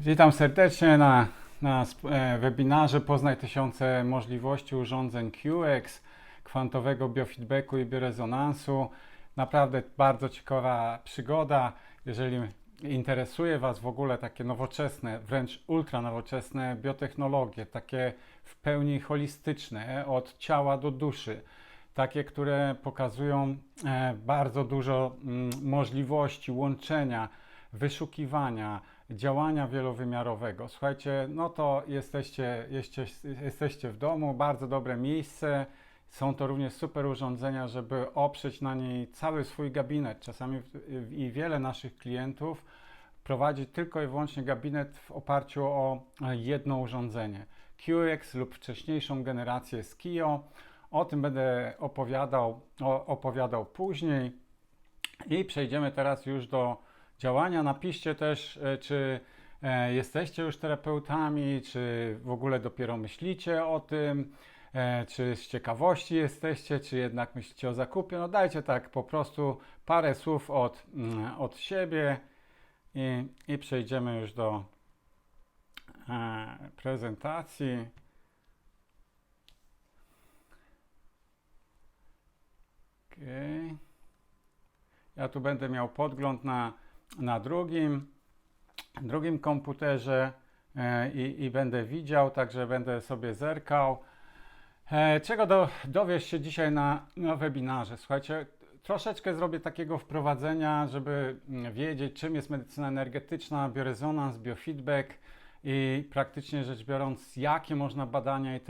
Witam serdecznie na webinarze Poznaj tysiące możliwości urządzeń QX, kwantowego biofeedbacku i biorezonansu. Naprawdę bardzo ciekawa przygoda. Jeżeli interesuje Was w ogóle takie nowoczesne, wręcz ultra nowoczesne biotechnologie, takie w pełni holistyczne, od ciała do duszy, takie, które pokazują bardzo dużo możliwości łączenia, wyszukiwania, działania wielowymiarowego. Słuchajcie, no to jesteście w domu, bardzo dobre miejsce. Są to również super urządzenia, żeby oprzeć na niej cały swój gabinet. Czasami i wiele naszych klientów prowadzi tylko i wyłącznie gabinet w oparciu o jedno urządzenie. QX lub wcześniejszą generację Skio. O tym będę opowiadał później. I przejdziemy teraz już do działania. Napiszcie też, czy jesteście już terapeutami, czy w ogóle dopiero myślicie o tym, czy z ciekawości jesteście, czy jednak myślicie o zakupie. No dajcie tak po prostu parę słów od siebie i przejdziemy już do prezentacji. Okay. Ja tu będę miał podgląd na drugim komputerze i będę widział, także będę sobie zerkał. Czego dowiesz się dzisiaj na webinarze? Słuchajcie, troszeczkę zrobię takiego wprowadzenia, żeby wiedzieć, czym jest medycyna energetyczna, biorezonans, biofeedback i praktycznie rzecz biorąc, jakie można badania i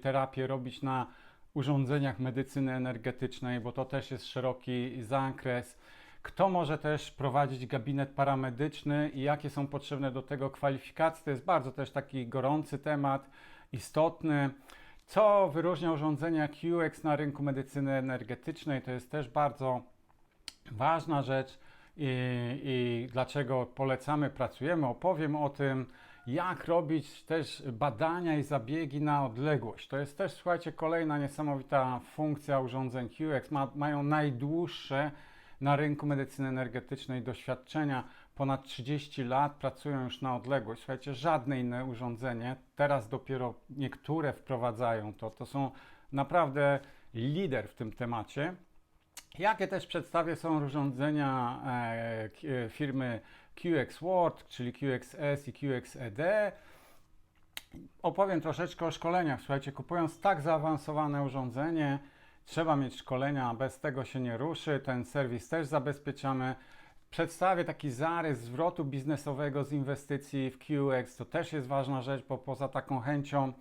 terapie robić na urządzeniach medycyny energetycznej, bo to też jest szeroki zakres. Kto może też prowadzić gabinet paramedyczny i jakie są potrzebne do tego kwalifikacje? To jest bardzo też taki gorący temat, istotny. Co wyróżnia urządzenia QX na rynku medycyny energetycznej? To jest też bardzo ważna rzecz i dlaczego polecamy, pracujemy. Opowiem o tym, jak robić też badania i zabiegi na odległość. To jest też, słuchajcie, kolejna niesamowita funkcja urządzeń QX. Mają najdłuższe na rynku medycyny energetycznej doświadczenia. Ponad 30 lat pracują już na odległość. Słuchajcie, żadne inne urządzenie, teraz dopiero niektóre wprowadzają to. To są naprawdę lider w tym temacie. Jakie też przedstawię są urządzenia firmy QX World, czyli QXS i QXED. Opowiem troszeczkę o szkoleniach. Słuchajcie, kupując tak zaawansowane urządzenie, trzeba mieć szkolenia, bez tego się nie ruszy. Ten serwis też zabezpieczamy. Przedstawię taki zarys zwrotu biznesowego z inwestycji w QX. To też jest ważna rzecz, bo poza taką chęcią,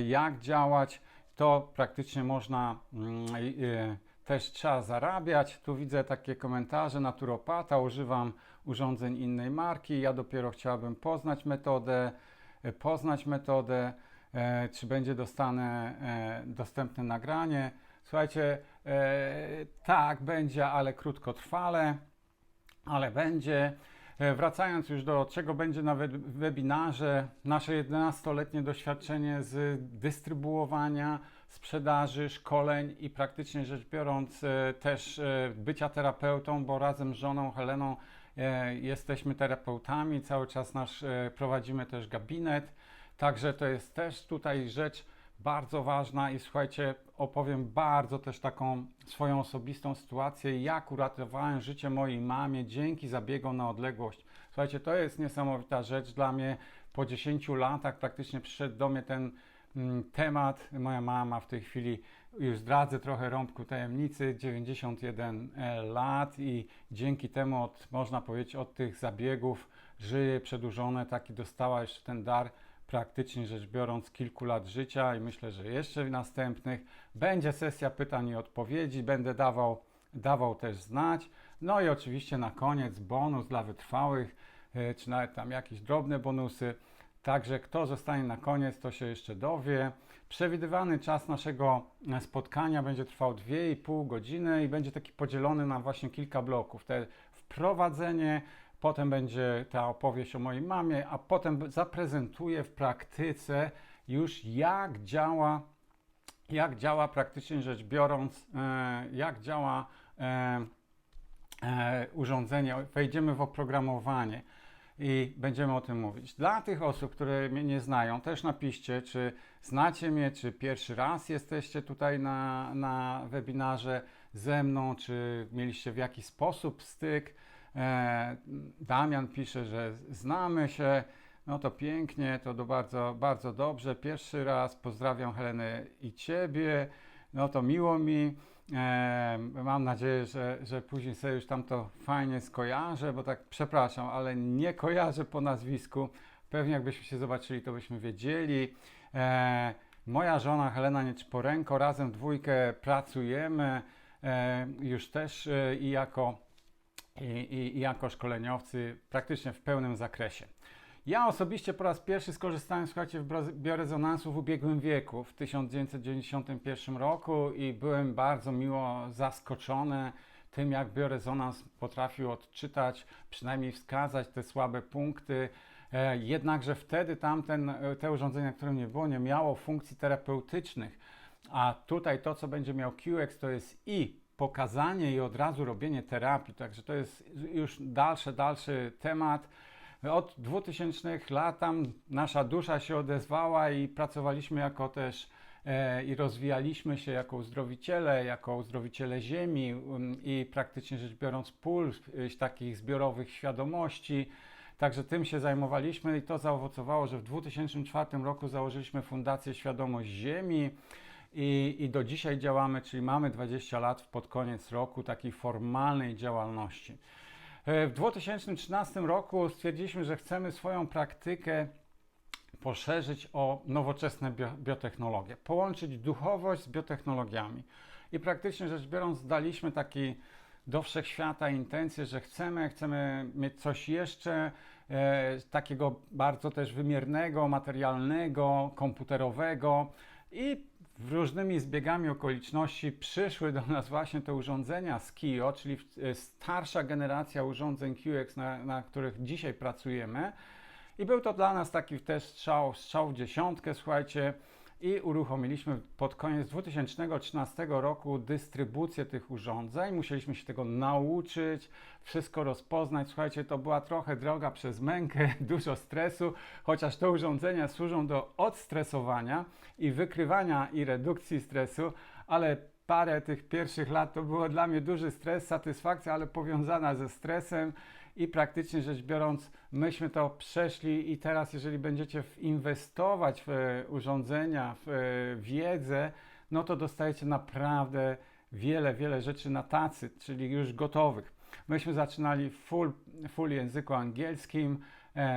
jak działać, to praktycznie można też trzeba zarabiać. Tu widzę takie komentarze, naturopata, używam urządzeń innej marki. Ja dopiero chciałabym poznać metodę, czy będzie dostępne nagranie. Słuchajcie, tak, będzie, ale krótkotrwale, ale będzie. Wracając już do czego będzie na webinarze, nasze 11-letnie doświadczenie z dystrybuowania, sprzedaży, szkoleń i praktycznie rzecz biorąc też bycia terapeutą, bo razem z żoną Heleną jesteśmy terapeutami, cały czas prowadzimy też gabinet, także to jest też tutaj rzecz bardzo ważna i słuchajcie, opowiem bardzo też taką swoją osobistą sytuację, jak uratowałem życie mojej mamie dzięki zabiegom na odległość. Słuchajcie, to jest niesamowita rzecz dla mnie. Po 10 latach praktycznie przyszedł do mnie ten temat. Moja mama w tej chwili, już zdradzę trochę rąbku tajemnicy, 91 lat i dzięki temu, można powiedzieć, od tych zabiegów żyje przedłużone, taki dostała jeszcze ten dar praktycznie rzecz biorąc kilku lat życia i myślę, że jeszcze w następnych. Będzie sesja pytań i odpowiedzi, będę dawał też znać. No i oczywiście na koniec bonus dla wytrwałych, czy nawet tam jakieś drobne bonusy. Także kto zostanie na koniec, to się jeszcze dowie. Przewidywany czas naszego spotkania będzie trwał 2,5 godziny i będzie taki podzielony na właśnie kilka bloków. Te wprowadzenie, potem będzie ta opowieść o mojej mamie, a potem zaprezentuję w praktyce już jak działa praktycznie rzecz biorąc, jak działa urządzenie. Wejdziemy w oprogramowanie. i będziemy o tym mówić. Dla tych osób, które mnie nie znają, też napiszcie, czy znacie mnie, czy pierwszy raz jesteście tutaj na webinarze ze mną, czy mieliście w jakiś sposób styk. Damian pisze, że znamy się. No to pięknie, to bardzo, bardzo dobrze. Pierwszy raz pozdrawiam Helenę i Ciebie. No to miło mi. Mam nadzieję, że później sobie już tam to fajnie skojarzę, bo tak przepraszam, ale nie kojarzę po nazwisku. Pewnie jakbyśmy się zobaczyli, to byśmy wiedzieli. Moja żona Helena Nieczporenko, razem w dwójkę pracujemy już też i jako szkoleniowcy praktycznie w pełnym zakresie. Ja osobiście po raz pierwszy skorzystałem, słuchajcie, w biorezonansu w ubiegłym wieku, w 1991 roku i byłem bardzo miło zaskoczony tym, jak biorezonans potrafił odczytać, przynajmniej wskazać te słabe punkty. Jednakże wtedy te urządzenia, które nie było, nie miało funkcji terapeutycznych, a tutaj to, co będzie miał QX, to jest i pokazanie i od razu robienie terapii, także to jest już dalszy temat. Od 2000 lat tam nasza dusza się odezwała i pracowaliśmy jako też i rozwijaliśmy się jako uzdrowiciele ziemi i praktycznie rzecz biorąc pól takich zbiorowych świadomości. Także tym się zajmowaliśmy i to zaowocowało, że w 2004 roku założyliśmy Fundację Świadomość Ziemi i do dzisiaj działamy, czyli mamy 20 lat pod koniec roku takiej formalnej działalności. W 2013 roku stwierdziliśmy, że chcemy swoją praktykę poszerzyć o nowoczesne biotechnologie, połączyć duchowość z biotechnologiami. I praktycznie rzecz biorąc daliśmy taki do wszechświata intencję, że chcemy mieć coś jeszcze takiego bardzo też wymiernego, materialnego, komputerowego i różnymi zbiegami okoliczności przyszły do nas właśnie te urządzenia z KIO, czyli starsza generacja urządzeń QX, na których dzisiaj pracujemy. I był to dla nas taki też strzał w dziesiątkę, słuchajcie, i uruchomiliśmy pod koniec 2013 roku dystrybucję tych urządzeń. Musieliśmy się tego nauczyć, wszystko rozpoznać. Słuchajcie, to była trochę droga przez mękę, dużo stresu, chociaż te urządzenia służą do odstresowania i wykrywania i redukcji stresu, ale parę tych pierwszych lat to było dla mnie duży stres, satysfakcja, ale powiązana ze stresem. I praktycznie rzecz biorąc, myśmy to przeszli i teraz, jeżeli będziecie inwestować w urządzenia, w wiedzę, no to dostajecie naprawdę wiele rzeczy na tacy, czyli już gotowych. Myśmy zaczynali full języku angielskim,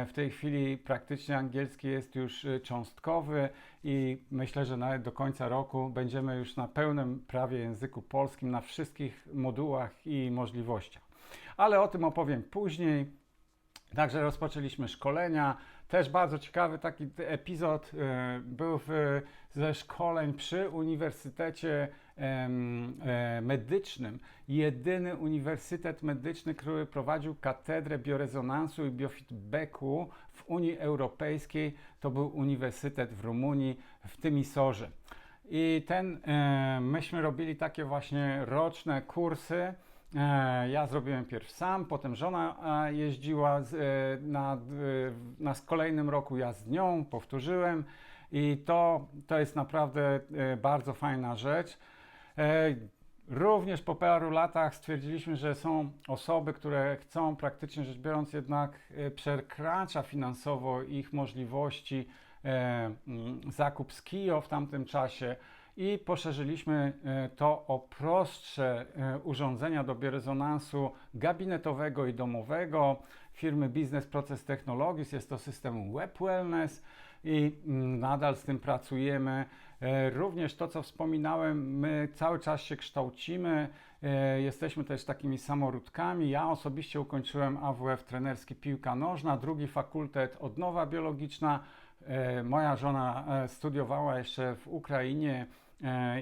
w tej chwili praktycznie angielski jest już cząstkowy i myślę, że nawet do końca roku będziemy już na pełnym prawie języku polskim, na wszystkich modułach i możliwościach. Ale o tym opowiem później. Także rozpoczęliśmy szkolenia. Też bardzo ciekawy taki epizod był ze szkoleń przy Uniwersytecie Medycznym. Jedyny uniwersytet medyczny, który prowadził katedrę biorezonansu i biofeedbacku w Unii Europejskiej, to był Uniwersytet w Rumunii, w Tymisorze. I myśmy robili takie właśnie roczne kursy. Ja zrobiłem pierw sam, potem żona jeździła na kolejnym roku, ja z nią powtórzyłem i to jest naprawdę bardzo fajna rzecz. Również po paru latach stwierdziliśmy, że są osoby, które chcą praktycznie rzecz biorąc jednak przekracza finansowo ich możliwości zakup z KIO w tamtym czasie. I poszerzyliśmy to o prostsze urządzenia do biorezonansu gabinetowego i domowego firmy Business Process Technologies. Jest to system Web Wellness i nadal z tym pracujemy. Również to, co wspominałem, my cały czas się kształcimy. Jesteśmy też takimi samoródkami. Ja osobiście ukończyłem AWF trenerski piłka nożna, drugi fakultet odnowa biologiczna. Moja żona studiowała jeszcze w Ukrainie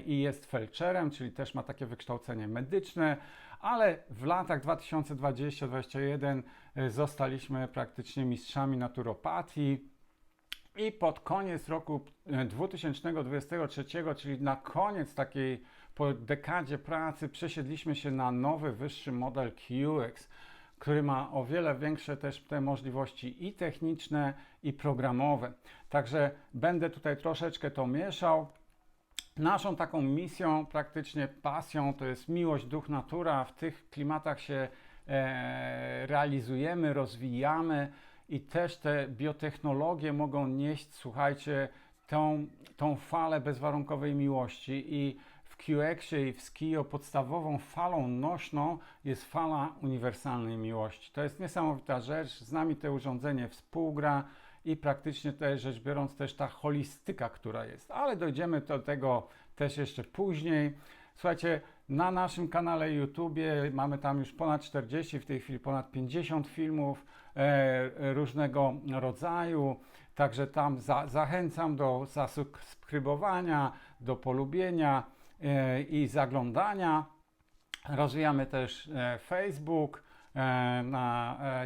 i jest felczerem, czyli też ma takie wykształcenie medyczne, ale w latach 2020-2021 zostaliśmy praktycznie mistrzami naturopatii i pod koniec roku 2023, czyli na koniec po dekadzie pracy przesiedliśmy się na nowy, wyższy model QX. który ma o wiele większe też te możliwości i techniczne, i programowe. Także będę tutaj troszeczkę to mieszał. Naszą taką misją, praktycznie pasją, to jest miłość, duch, natura. W tych klimatach się realizujemy, rozwijamy i też te biotechnologie mogą nieść, słuchajcie, tą falę bezwarunkowej miłości. I w QX-ie i w Skio podstawową falą nośną jest fala uniwersalnej miłości. To jest niesamowita rzecz, z nami to urządzenie współgra i praktycznie też rzecz biorąc też ta holistyka, która jest. Ale dojdziemy do tego też jeszcze później. Słuchajcie, na naszym kanale YouTube mamy tam już ponad 40, w tej chwili ponad 50 filmów różnego rodzaju. Także tam zachęcam do zasubskrybowania, do polubienia i zaglądania. Rozwijamy też Facebook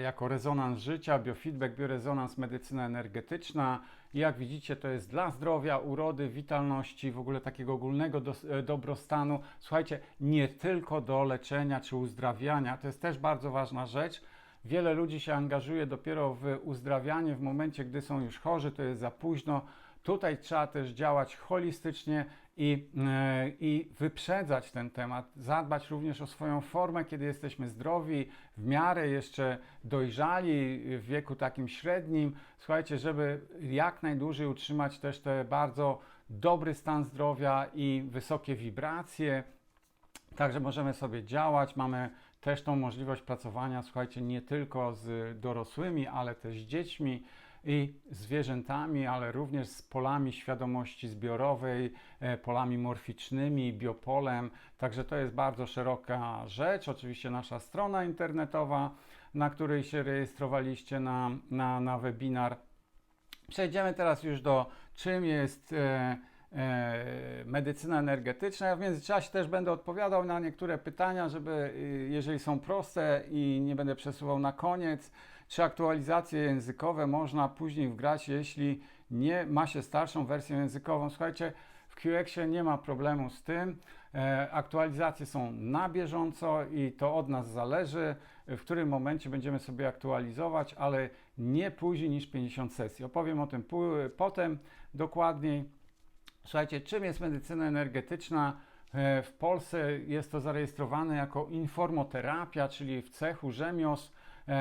jako rezonans życia, biofeedback, biorezonans, medycyna energetyczna. I jak widzicie, to jest dla zdrowia, urody, witalności, w ogóle takiego ogólnego dobrostanu. Słuchajcie, nie tylko do leczenia czy uzdrawiania. To jest też bardzo ważna rzecz. Wiele ludzi się angażuje dopiero w uzdrawianie w momencie, gdy są już chorzy, to jest za późno. Tutaj trzeba też działać holistycznie i wyprzedzać ten temat, zadbać również o swoją formę, kiedy jesteśmy zdrowi, w miarę jeszcze dojrzali, w wieku takim średnim. Słuchajcie, żeby jak najdłużej utrzymać też ten bardzo dobry stan zdrowia i wysokie wibracje. Także możemy sobie działać, mamy też tą możliwość pracowania, słuchajcie, nie tylko z dorosłymi, ale też z dziećmi i zwierzętami, ale również z polami świadomości zbiorowej, polami morficznymi, biopolem. Także to jest bardzo szeroka rzecz. Oczywiście nasza strona internetowa, na której się rejestrowaliście na webinar. Przejdziemy teraz już do czym jest medycyna energetyczna. Ja w międzyczasie też będę odpowiadał na niektóre pytania, żeby, jeżeli są proste i nie będę przesuwał na koniec, czy aktualizacje językowe można później wgrać, jeśli nie ma się starszą wersję językową. Słuchajcie, w QX-ie nie ma problemu z tym. Aktualizacje są na bieżąco i to od nas zależy, w którym momencie będziemy sobie aktualizować, ale nie później niż 50 sesji. Opowiem o tym potem dokładniej. Słuchajcie, czym jest medycyna energetyczna? W Polsce jest to zarejestrowane jako informoterapia, czyli w cechu rzemiosł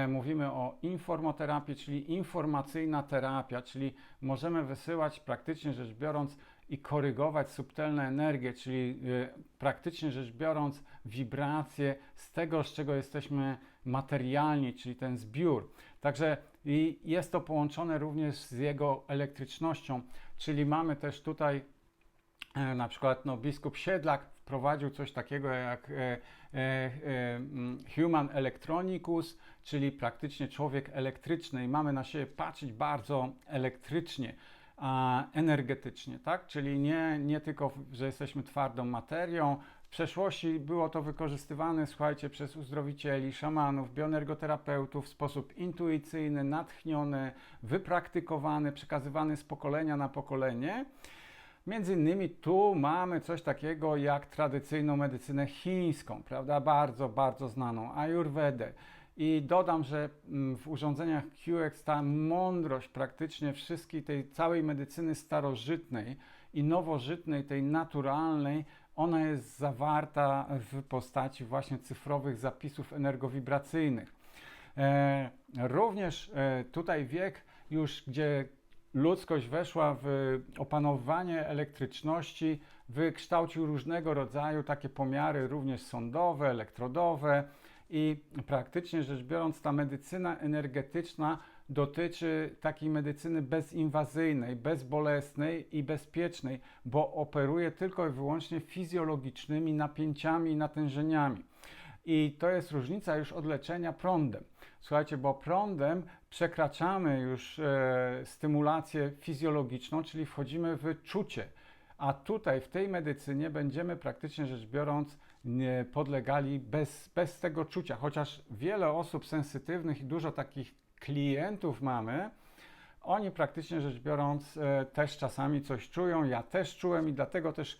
mówimy o informoterapii, czyli informacyjna terapia, czyli możemy wysyłać praktycznie rzecz biorąc i korygować subtelne energie, czyli praktycznie rzecz biorąc wibracje z tego, z czego jesteśmy materialni, czyli ten zbiór. Także jest to połączone również z jego elektrycznością, czyli mamy też tutaj na przykład biskup Siedlak wprowadził coś takiego jak Human Electronicus, czyli praktycznie człowiek elektryczny i mamy na siebie patrzeć bardzo elektrycznie, energetycznie, tak? Czyli nie tylko, że jesteśmy twardą materią. W przeszłości było to wykorzystywane, słuchajcie, przez uzdrowicieli, szamanów, bioenergoterapeutów w sposób intuicyjny, natchniony, wypraktykowany, przekazywany z pokolenia na pokolenie. Między innymi tu mamy coś takiego jak tradycyjną medycynę chińską, prawda? Bardzo, bardzo znaną, Ayurvedę. I dodam, że w urządzeniach QX ta mądrość praktycznie wszystkiej tej całej medycyny starożytnej i nowożytnej, tej naturalnej, ona jest zawarta w postaci właśnie cyfrowych zapisów energowibracyjnych. Również tutaj wiek już, gdzie ludzkość weszła w opanowanie elektryczności, wykształcił różnego rodzaju takie pomiary, również sądowe, elektrodowe i praktycznie rzecz biorąc ta medycyna energetyczna dotyczy takiej medycyny bezinwazyjnej, bezbolesnej i bezpiecznej, bo operuje tylko i wyłącznie fizjologicznymi napięciami i natężeniami. I to jest różnica już od leczenia prądem. Słuchajcie, bo prądem przekraczamy już stymulację fizjologiczną, czyli wchodzimy w czucie. A tutaj w tej medycynie będziemy praktycznie rzecz biorąc podlegali bez tego czucia. Chociaż wiele osób sensytywnych i dużo takich klientów mamy, oni praktycznie rzecz biorąc też czasami coś czują, ja też czułem i dlatego też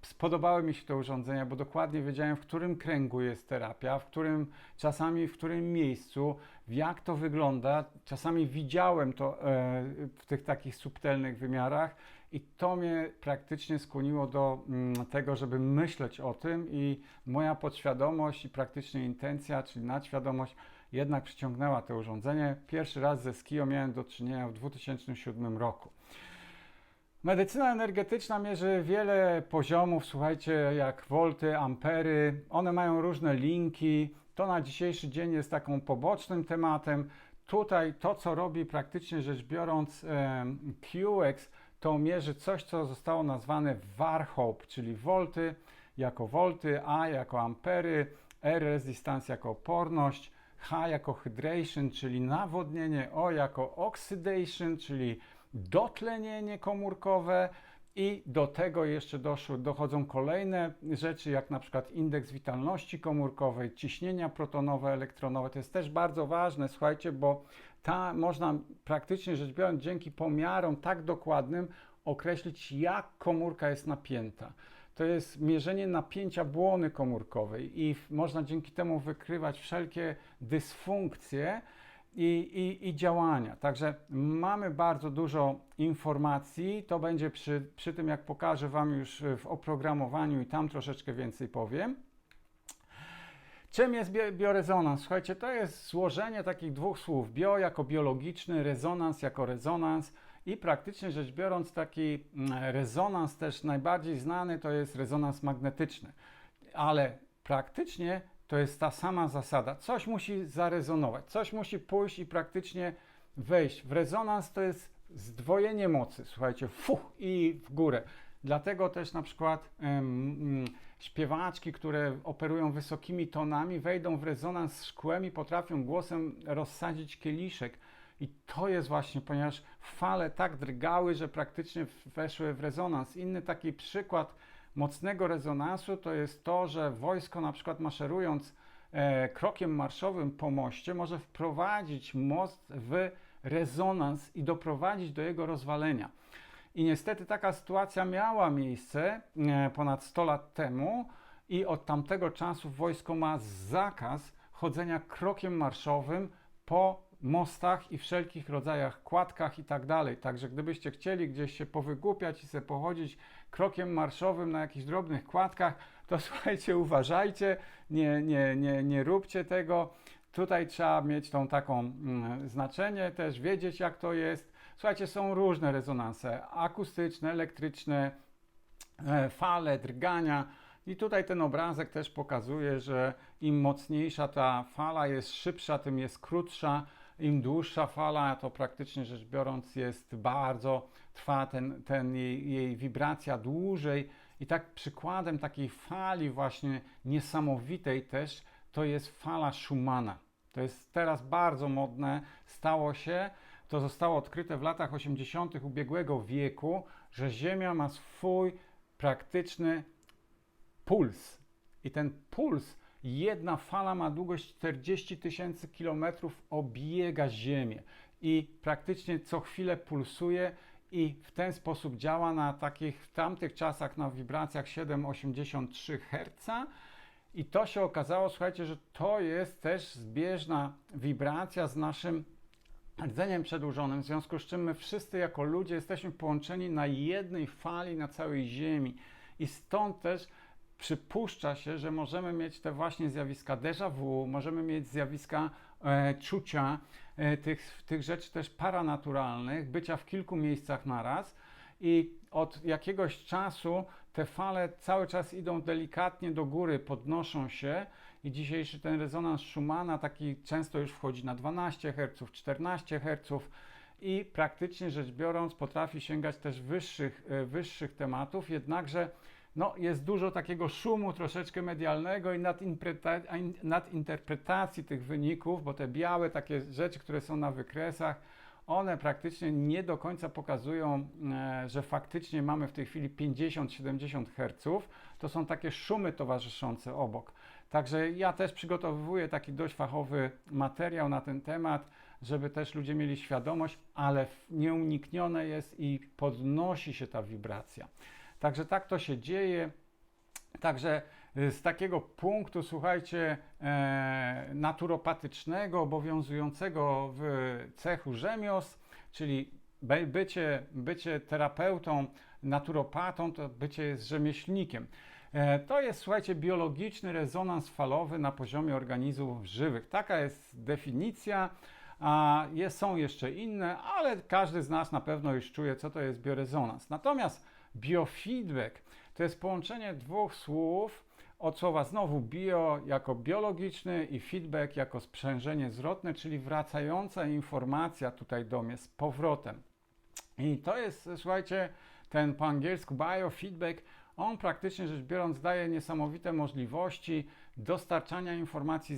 spodobały mi się te urządzenia, bo dokładnie wiedziałem, w którym kręgu jest terapia, czasami w którym miejscu, jak to wygląda. Czasami widziałem to w tych takich subtelnych wymiarach i to mnie praktycznie skłoniło do tego, żeby myśleć o tym i moja podświadomość i praktycznie intencja, czyli nadświadomość jednak przyciągnęła to urządzenie. Pierwszy raz ze Skio miałem do czynienia w 2007 roku. Medycyna energetyczna mierzy wiele poziomów, słuchajcie, jak wolty, ampery. One mają różne linki. To na dzisiejszy dzień jest taką pobocznym tematem. Tutaj to, co robi praktycznie rzecz biorąc QX, to mierzy coś, co zostało nazwane Warhope, czyli wolty, A jako ampery, R resistance jako oporność, H jako hydration, czyli nawodnienie, O jako oxidation, czyli dotlenienie komórkowe i do tego jeszcze dochodzą kolejne rzeczy, jak na przykład indeks witalności komórkowej, ciśnienia protonowe, elektronowe. To jest też bardzo ważne, słuchajcie, bo można praktycznie rzecz biorąc dzięki pomiarom tak dokładnym określić, jak komórka jest napięta. To jest mierzenie napięcia błony komórkowej i można dzięki temu wykrywać wszelkie dysfunkcje i działania. Także mamy bardzo dużo informacji. To będzie przy tym, jak pokażę Wam już w oprogramowaniu i tam troszeczkę więcej powiem. Czym jest biorezonans? Słuchajcie, to jest złożenie takich dwóch słów. Bio jako biologiczny, rezonans jako rezonans. I praktycznie rzecz biorąc taki rezonans też najbardziej znany to jest rezonans magnetyczny. Ale praktycznie to jest ta sama zasada. Coś musi zarezonować, coś musi pójść i praktycznie wejść. W rezonans to jest zdwojenie mocy, słuchajcie, i w górę. Dlatego też na przykład śpiewaczki, które operują wysokimi tonami, wejdą w rezonans z szkłem i potrafią głosem rozsadzić kieliszek. I to jest właśnie, ponieważ fale tak drgały, że praktycznie weszły w rezonans. Inny taki przykład mocnego rezonansu to jest to, że wojsko na przykład maszerując krokiem marszowym po moście może wprowadzić most w rezonans i doprowadzić do jego rozwalenia. I niestety taka sytuacja miała miejsce ponad 100 lat temu i od tamtego czasu wojsko ma zakaz chodzenia krokiem marszowym po mostach i wszelkich rodzajach kładkach i tak dalej. Także gdybyście chcieli gdzieś się powygłupiać i sobie pochodzić krokiem marszowym na jakichś drobnych kładkach, to słuchajcie, uważajcie, nie róbcie tego. Tutaj trzeba mieć tą taką znaczenie, też wiedzieć jak to jest. Słuchajcie, są różne rezonanse akustyczne, elektryczne, fale, drgania. I tutaj ten obrazek też pokazuje, że im mocniejsza ta fala jest szybsza, tym jest krótsza. Im dłuższa fala, to praktycznie rzecz biorąc trwa jej wibracja dłużej. I tak przykładem takiej fali właśnie niesamowitej też to jest fala Schumana. To jest teraz bardzo modne, to zostało odkryte w latach 80. ubiegłego wieku, że Ziemia ma swój praktyczny puls. I ten puls, jedna fala ma długość 40 000 kilometrów, obiega Ziemię i praktycznie co chwilę pulsuje i w ten sposób działa w tamtych czasach na wibracjach 7,83 Hz. I to się okazało, słuchajcie, że to jest też zbieżna wibracja z naszym rdzeniem przedłużonym, w związku z czym my wszyscy jako ludzie jesteśmy połączeni na jednej fali na całej Ziemi. I stąd też przypuszcza się, że możemy mieć te właśnie zjawiska déjà vu, możemy mieć zjawiska czucia, tych rzeczy też paranaturalnych, bycia w kilku miejscach naraz i od jakiegoś czasu te fale cały czas idą delikatnie do góry, podnoszą się i dzisiejszy ten rezonans Schumana taki często już wchodzi na 12 Hz, 14 Hz i praktycznie rzecz biorąc potrafi sięgać też wyższych tematów, jednakże jest dużo takiego szumu troszeczkę medialnego i nadinterpretacji tych wyników, bo te białe takie rzeczy, które są na wykresach, one praktycznie nie do końca pokazują, że faktycznie mamy w tej chwili 50-70 Hz. To są takie szumy towarzyszące obok. Także ja też przygotowuję taki dość fachowy materiał na ten temat. żeby też ludzie mieli świadomość, ale nieuniknione jest i podnosi się ta wibracja. Także tak to się dzieje. Także z takiego punktu, słuchajcie, naturopatycznego, obowiązującego w cechu rzemiosł, czyli bycie terapeutą, naturopatą, to bycie jest rzemieślnikiem. To jest, słuchajcie, biologiczny rezonans falowy na poziomie organizmów żywych. Taka jest definicja, a są jeszcze inne, ale każdy z nas na pewno już czuje, co to jest biorezonans. Natomiast biofeedback to jest połączenie dwóch słów, od słowa znowu bio jako biologiczny i feedback jako sprzężenie zwrotne, czyli wracająca informacja tutaj do mnie z powrotem. I to jest, słuchajcie, ten po angielsku biofeedback, on praktycznie rzecz biorąc daje niesamowite możliwości dostarczania informacji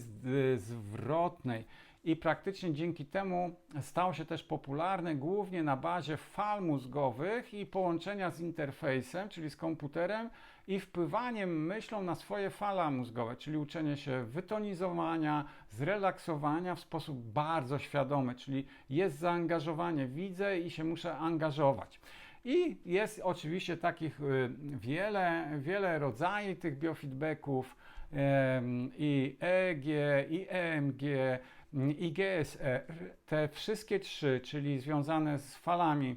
zwrotnej i praktycznie dzięki temu stał się też popularny głównie na bazie fal mózgowych i połączenia z interfejsem, czyli z komputerem i wpływaniem myślą na swoje fale mózgowe, czyli uczenie się wytonizowania, zrelaksowania w sposób bardzo świadomy, czyli jest zaangażowanie, widzę i się muszę angażować. I jest oczywiście takich wiele rodzajów tych biofeedbacków, i EEG, i EMG, i GSR. Te wszystkie trzy, czyli związane z falami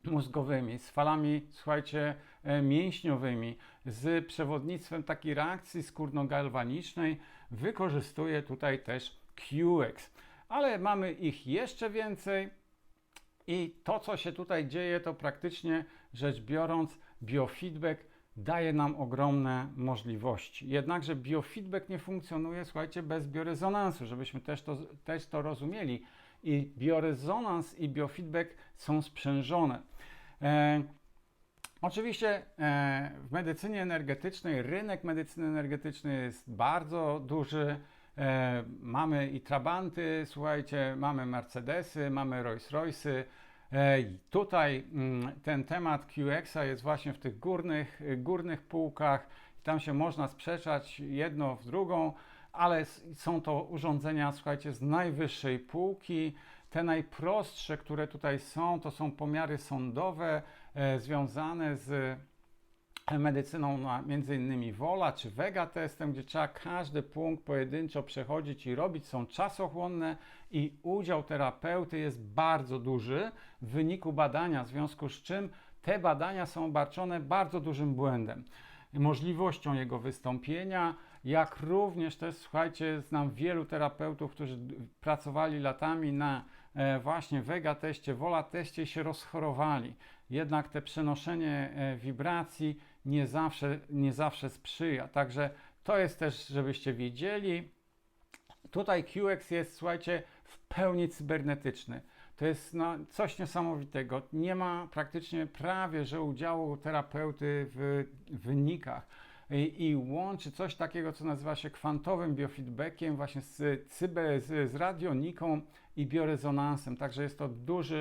mózgowymi, z falami, słuchajcie, mięśniowymi, z przewodnictwem takiej reakcji skórno-galwanicznej, wykorzystuje tutaj też QX. Ale mamy ich jeszcze więcej. I to, co się tutaj dzieje, to praktycznie rzecz biorąc, biofeedback daje nam ogromne możliwości. Jednakże biofeedback nie funkcjonuje, słuchajcie, bez biorezonansu, żebyśmy też to rozumieli. I biorezonans i biofeedback są sprzężone. Oczywiście w medycynie energetycznej, rynek medycyny energetycznej jest bardzo duży. Mamy i Trabanty, słuchajcie, mamy Mercedesy, mamy Rolls-Royce'y. Tutaj ten temat QX-a jest właśnie w tych górnych półkach. Tam się można sprzeczać jedno w drugą, ale są to urządzenia, słuchajcie, z najwyższej półki. Te najprostsze, które tutaj są, to są pomiary sądowe związane z medycyną, między innymi Wola czy Vega testem, gdzie trzeba każdy punkt pojedynczo przechodzić i robić, są czasochłonne i udział terapeuty jest bardzo duży w wyniku badania, w związku z czym te badania są obarczone bardzo dużym błędem, możliwością jego wystąpienia, jak również też, słuchajcie, znam wielu terapeutów, którzy pracowali latami na właśnie Vega teście, Wola teście i się rozchorowali. Jednak te przenoszenie wibracji nie zawsze sprzyja. Także to jest też, żebyście wiedzieli. Tutaj QX jest, słuchajcie, w pełni cybernetyczny. To jest coś niesamowitego. Nie ma praktycznie prawie, że udziału terapeuty w wynikach. I łączy coś takiego, co nazywa się kwantowym biofeedbackiem, właśnie z radioniką i biorezonansem. Także jest to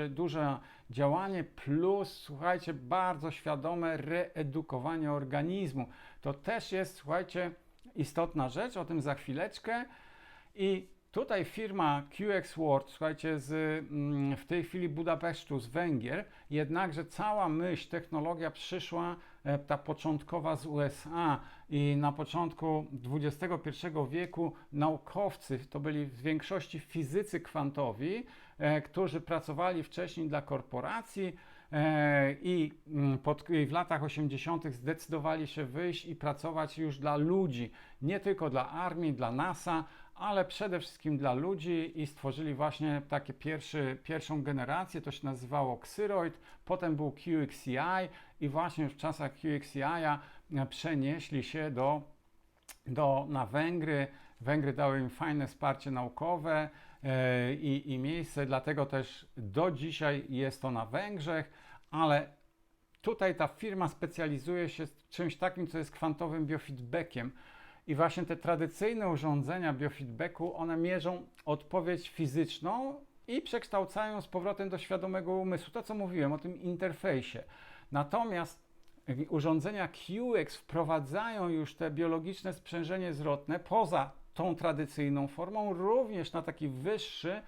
duże działanie, plus, słuchajcie, bardzo świadome reedukowanie organizmu. To też jest, słuchajcie, istotna rzecz, o tym za chwileczkę. I tutaj firma QX World, słuchajcie, w tej chwili Budapesztu, z Węgier, jednakże cała myśl, technologia przyszła, ta początkowa z USA i na początku XXI wieku naukowcy, to byli w większości fizycy kwantowi, którzy pracowali wcześniej dla korporacji i w latach 80. zdecydowali się wyjść i pracować już dla ludzi, nie tylko dla armii, dla NASA, ale przede wszystkim dla ludzi i stworzyli właśnie takie pierwszą generację, to się nazywało Xyroid, potem był QXCI i właśnie w czasach QXCI'a przenieśli się na Węgry. Węgry dały im fajne wsparcie naukowe i miejsce, dlatego też do dzisiaj jest to na Węgrzech, ale tutaj ta firma specjalizuje się w czymś takim, co jest kwantowym biofeedbackiem. I właśnie te tradycyjne urządzenia biofeedbacku, one mierzą odpowiedź fizyczną i przekształcają z powrotem do świadomego umysłu. To, co mówiłem o tym interfejsie. Natomiast urządzenia QX wprowadzają już te biologiczne sprzężenie zwrotne poza tą tradycyjną formą, również na taki wyższy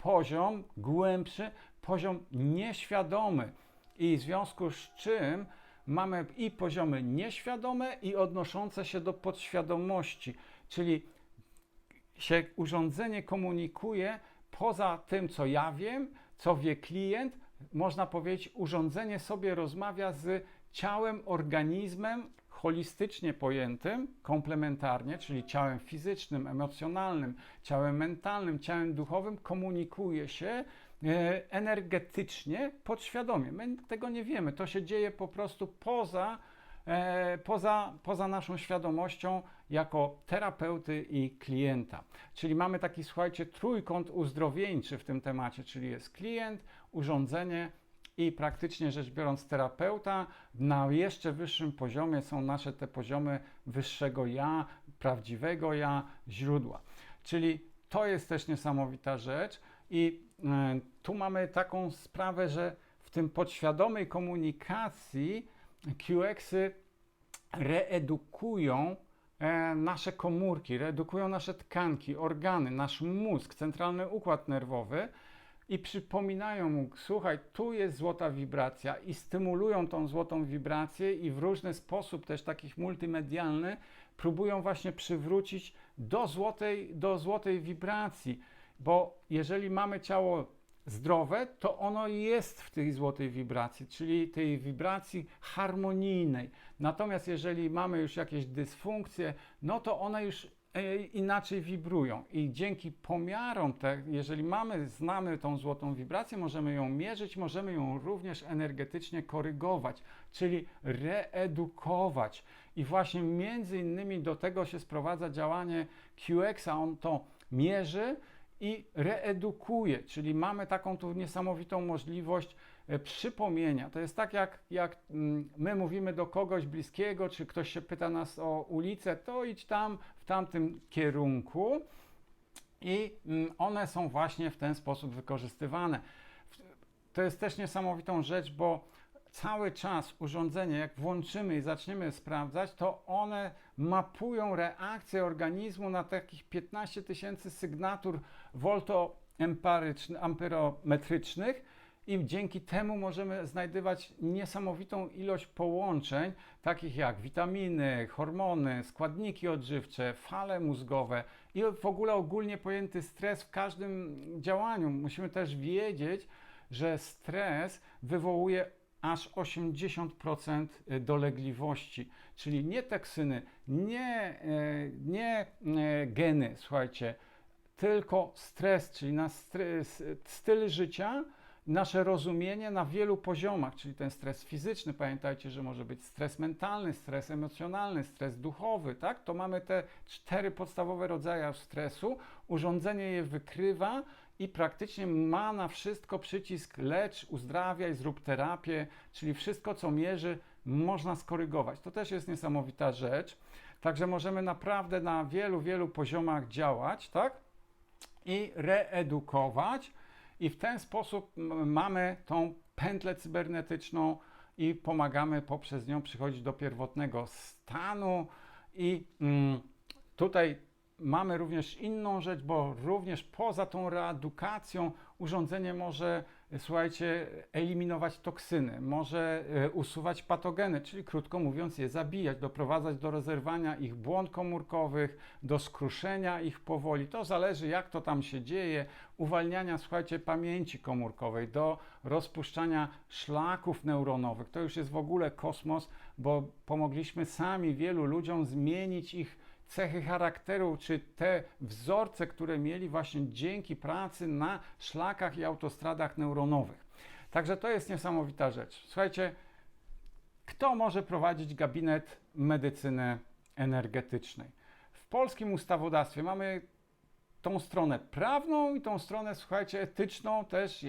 poziom głębszy, poziom nieświadomy. I w związku z czym mamy i poziomy nieświadome i odnoszące się do podświadomości, czyli się urządzenie komunikuje poza tym, co ja wiem, co wie klient. Można powiedzieć, urządzenie sobie rozmawia z ciałem, organizmem holistycznie pojętym, komplementarnie, czyli ciałem fizycznym, emocjonalnym, ciałem mentalnym, ciałem duchowym, komunikuje się energetycznie, podświadomie. My tego nie wiemy, to się dzieje po prostu poza naszą świadomością jako terapeuty i klienta. Czyli mamy taki, słuchajcie, trójkąt uzdrowieńczy w tym temacie, czyli jest klient, urządzenie i praktycznie rzecz biorąc terapeuta. Na jeszcze wyższym poziomie są nasze te poziomy wyższego ja, prawdziwego ja, źródła. Czyli to jest też niesamowita rzecz i tu mamy taką sprawę, że w tym podświadomej komunikacji QX-y reedukują nasze komórki, reedukują nasze tkanki, organy, nasz mózg, centralny układ nerwowy i przypominają mu, słuchaj, tu jest złota wibracja i stymulują tą złotą wibrację i w różny sposób, też takich multimedialny, próbują właśnie przywrócić do złotej wibracji, bo jeżeli mamy ciało zdrowe, to ono jest w tej złotej wibracji, czyli tej wibracji harmonijnej. Natomiast jeżeli mamy już jakieś dysfunkcje, no to one już inaczej wibrują i dzięki pomiarom, jeżeli znamy tą złotą wibrację, możemy ją mierzyć, możemy ją również energetycznie korygować, czyli reedukować. I właśnie między innymi do tego się sprowadza działanie QX-a, on to mierzy i reedukuje, czyli mamy taką tu niesamowitą możliwość przypomnienia. To jest tak, jak my mówimy do kogoś bliskiego, czy ktoś się pyta nas o ulicę, to idź tam, w tamtym kierunku i one są właśnie w ten sposób wykorzystywane. To jest też niesamowitą rzecz, bo cały czas urządzenie, jak włączymy i zaczniemy sprawdzać, to one mapują reakcję organizmu na takich 15 000 sygnatur voltoamperometrycznych i dzięki temu możemy znajdywać niesamowitą ilość połączeń, takich jak witaminy, hormony, składniki odżywcze, fale mózgowe i w ogóle ogólnie pojęty stres w każdym działaniu. Musimy też wiedzieć, że stres wywołuje aż 80% dolegliwości, czyli nie toksyny, nie geny, słuchajcie, tylko stres, czyli styl życia, nasze rozumienie na wielu poziomach, czyli ten stres fizyczny, pamiętajcie, że może być stres mentalny, stres emocjonalny, stres duchowy, tak? To mamy te 4 podstawowe rodzaje stresu, urządzenie je wykrywa i praktycznie ma na wszystko przycisk lecz, uzdrawiaj, zrób terapię, czyli wszystko, co mierzy, można skorygować. To też jest niesamowita rzecz. Także możemy naprawdę na wielu poziomach działać, tak? I reedukować. I w ten sposób mamy tą pętlę cybernetyczną i pomagamy poprzez nią przychodzić do pierwotnego stanu. I tutaj mamy również inną rzecz, bo również poza tą reedukacją urządzenie może, słuchajcie, eliminować toksyny, może usuwać patogeny, czyli krótko mówiąc je zabijać, doprowadzać do rozerwania ich błąd komórkowych, do skruszenia ich powoli. To zależy, jak to tam się dzieje, uwalniania, słuchajcie, pamięci komórkowej, do rozpuszczania szlaków neuronowych. To już jest w ogóle kosmos, bo pomogliśmy sami wielu ludziom zmienić ich cechy charakteru, czy te wzorce, które mieli właśnie dzięki pracy na szlakach i autostradach neuronowych. Także to jest niesamowita rzecz. Słuchajcie, kto może prowadzić gabinet medycyny energetycznej? W polskim ustawodawstwie mamy tą stronę prawną i tą stronę, słuchajcie, etyczną też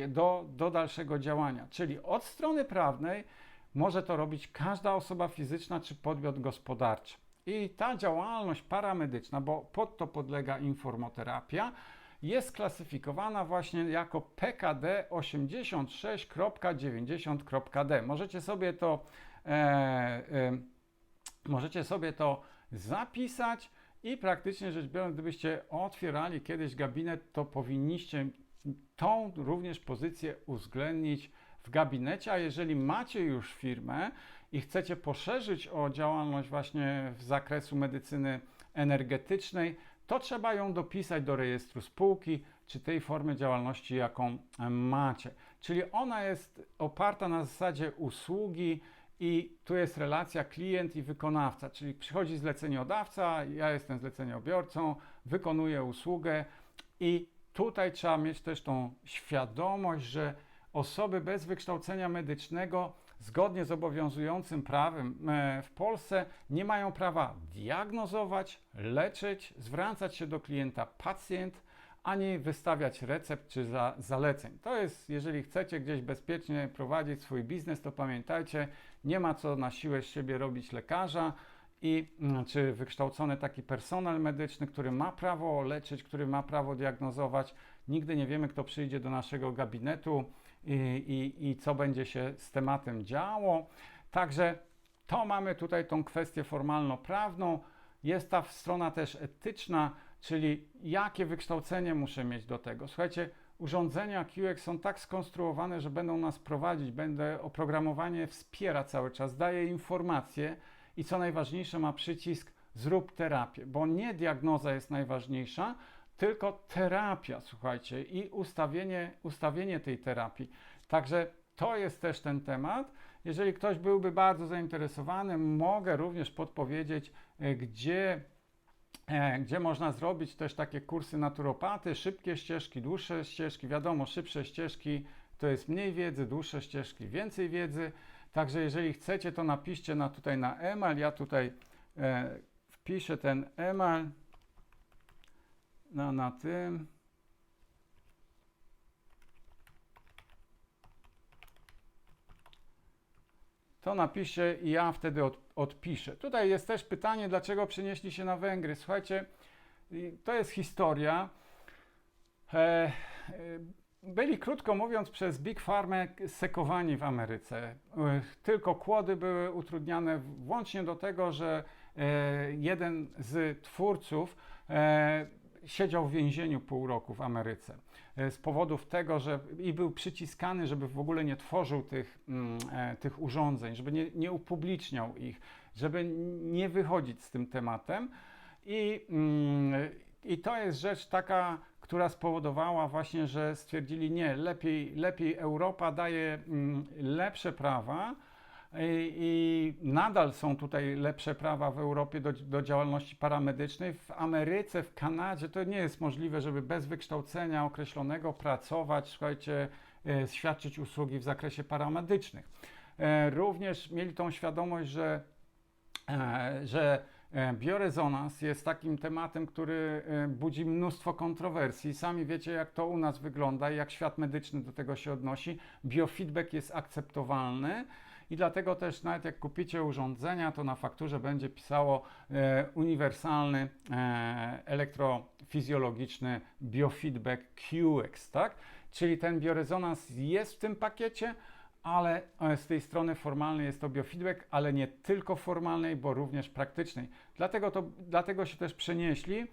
do dalszego działania. Czyli od strony prawnej może to robić każda osoba fizyczna czy podmiot gospodarczy. I ta działalność paramedyczna, bo pod to podlega informoterapia, jest klasyfikowana właśnie jako PKD 86.90.d. Możecie sobie to zapisać i praktycznie rzecz biorąc, gdybyście otwierali kiedyś gabinet, to powinniście tą również pozycję uwzględnić w gabinecie, a jeżeli macie już firmę i chcecie poszerzyć o działalność właśnie z zakresu medycyny energetycznej, to trzeba ją dopisać do rejestru spółki, czy tej formy działalności, jaką macie. Czyli ona jest oparta na zasadzie usługi i tu jest relacja klient i wykonawca, czyli przychodzi zleceniodawca, ja jestem zleceniobiorcą, wykonuję usługę i tutaj trzeba mieć też tą świadomość, że osoby bez wykształcenia medycznego zgodnie z obowiązującym prawem w Polsce nie mają prawa diagnozować, leczyć, zwracać się do klienta pacjent, ani wystawiać recept czy zaleceń. To jest, jeżeli chcecie gdzieś bezpiecznie prowadzić swój biznes, to pamiętajcie, nie ma co na siłę z siebie robić lekarza czy wykształcony taki personel medyczny, który ma prawo leczyć, który ma prawo diagnozować. Nigdy nie wiemy, kto przyjdzie do naszego gabinetu i co będzie się z tematem działo. Także to mamy tutaj tą kwestię formalno-prawną. Jest ta strona też etyczna, czyli jakie wykształcenie muszę mieć do tego. Słuchajcie, urządzenia QX są tak skonstruowane, że będą nas prowadzić, oprogramowanie wspiera cały czas, daje informacje i co najważniejsze ma przycisk zrób terapię, bo nie diagnoza jest najważniejsza, tylko terapia, słuchajcie, i ustawienie tej terapii. Także to jest też ten temat. Jeżeli ktoś byłby bardzo zainteresowany, mogę również podpowiedzieć, gdzie można zrobić też takie kursy naturopaty, szybkie ścieżki, dłuższe ścieżki. Wiadomo, szybsze ścieżki to jest mniej wiedzy, dłuższe ścieżki więcej wiedzy. Także jeżeli chcecie, to napiszcie tutaj na e-mail. Ja tutaj wpiszę ten e-mail na tym. To napiszę i ja wtedy odpiszę. Tutaj jest też pytanie, dlaczego przenieśli się na Węgry. Słuchajcie, to jest historia. Byli, krótko mówiąc, przez Big Pharma sekowani w Ameryce. Tylko kłody były utrudniane, włącznie do tego, że jeden z twórców siedział w więzieniu pół roku w Ameryce z powodów tego, że był przyciskany, żeby w ogóle nie tworzył tych urządzeń, żeby nie upubliczniał ich, żeby nie wychodzić z tym tematem. I to jest rzecz taka, która spowodowała właśnie, że stwierdzili nie, lepiej Europa daje lepsze prawa i nadal są tutaj lepsze prawa w Europie do działalności paramedycznej. W Ameryce, w Kanadzie to nie jest możliwe, żeby bez wykształcenia określonego pracować, słuchajcie, świadczyć usługi w zakresie paramedycznych. Również mieli tą świadomość, że biorezonans jest takim tematem, który budzi mnóstwo kontrowersji. Sami wiecie, jak to u nas wygląda i jak świat medyczny do tego się odnosi. Biofeedback jest akceptowalny i dlatego też nawet jak kupicie urządzenia, to na fakturze będzie pisało uniwersalny elektrofizjologiczny biofeedback QX, tak? Czyli ten biorezonans jest w tym pakiecie, ale z tej strony formalnej jest to biofeedback, ale nie tylko formalnej, bo również praktycznej. Dlatego się też przenieśli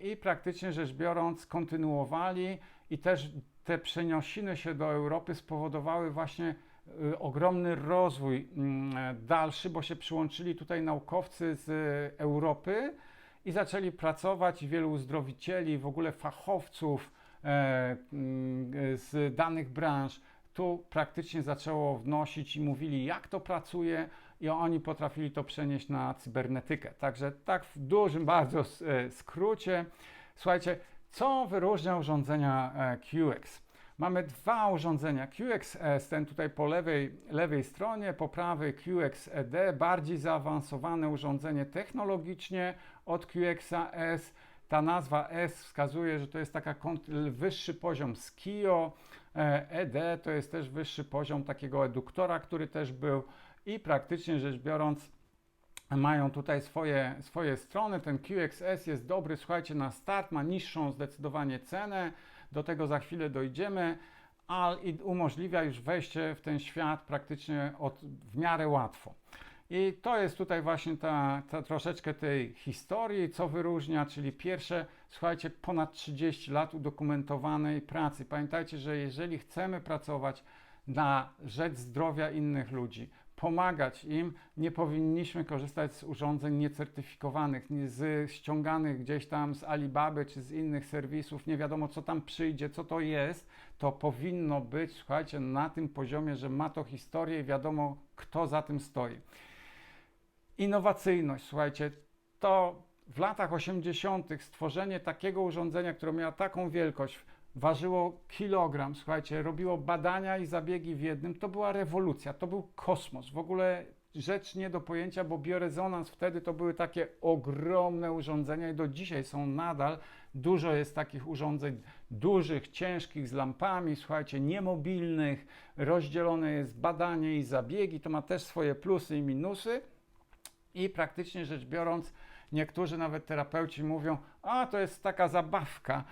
i praktycznie rzecz biorąc kontynuowali i też te przenosiny się do Europy spowodowały właśnie ogromny rozwój dalszy, bo się przyłączyli tutaj naukowcy z Europy i zaczęli pracować, wielu uzdrowicieli, w ogóle fachowców z danych branż tu praktycznie zaczęło wnosić i mówili, jak to pracuje i oni potrafili to przenieść na cybernetykę. Także tak w dużym bardzo skrócie. Słuchajcie, co wyróżnia urządzenia QX? Mamy dwa urządzenia QX-S, ten tutaj po lewej stronie, po prawej QX-ED, bardziej zaawansowane urządzenie technologicznie od QX-S. Ta nazwa S wskazuje, że to jest taka wyższy poziom SKIO, ED to jest też wyższy poziom takiego eduktora, który też był i praktycznie rzecz biorąc mają tutaj swoje strony. Ten QX-S jest dobry, słuchajcie, na start, ma niższą zdecydowanie cenę, do tego za chwilę dojdziemy, i umożliwia już wejście w ten świat praktycznie w miarę łatwo. I to jest tutaj właśnie ta troszeczkę tej historii, co wyróżnia, czyli pierwsze, słuchajcie, ponad 30 lat udokumentowanej pracy. Pamiętajcie, że jeżeli chcemy pracować na rzecz zdrowia innych ludzi, pomagać im, nie powinniśmy korzystać z urządzeń niecertyfikowanych, ściąganych gdzieś tam z Alibaby czy z innych serwisów, nie wiadomo co tam przyjdzie, co to jest. To powinno być, słuchajcie, na tym poziomie, że ma to historię i wiadomo, kto za tym stoi. Innowacyjność, słuchajcie, to w latach 80. stworzenie takiego urządzenia, które miało taką wielkość, ważyło kilogram, słuchajcie, robiło badania i zabiegi w jednym, to była rewolucja, to był kosmos, w ogóle rzecz nie do pojęcia, bo biorezonans wtedy to były takie ogromne urządzenia i do dzisiaj są nadal, dużo jest takich urządzeń dużych, ciężkich, z lampami, słuchajcie, niemobilnych, rozdzielone jest badanie i zabiegi, to ma też swoje plusy i minusy i praktycznie rzecz biorąc, niektórzy nawet terapeuci mówią, a to jest taka zabawka,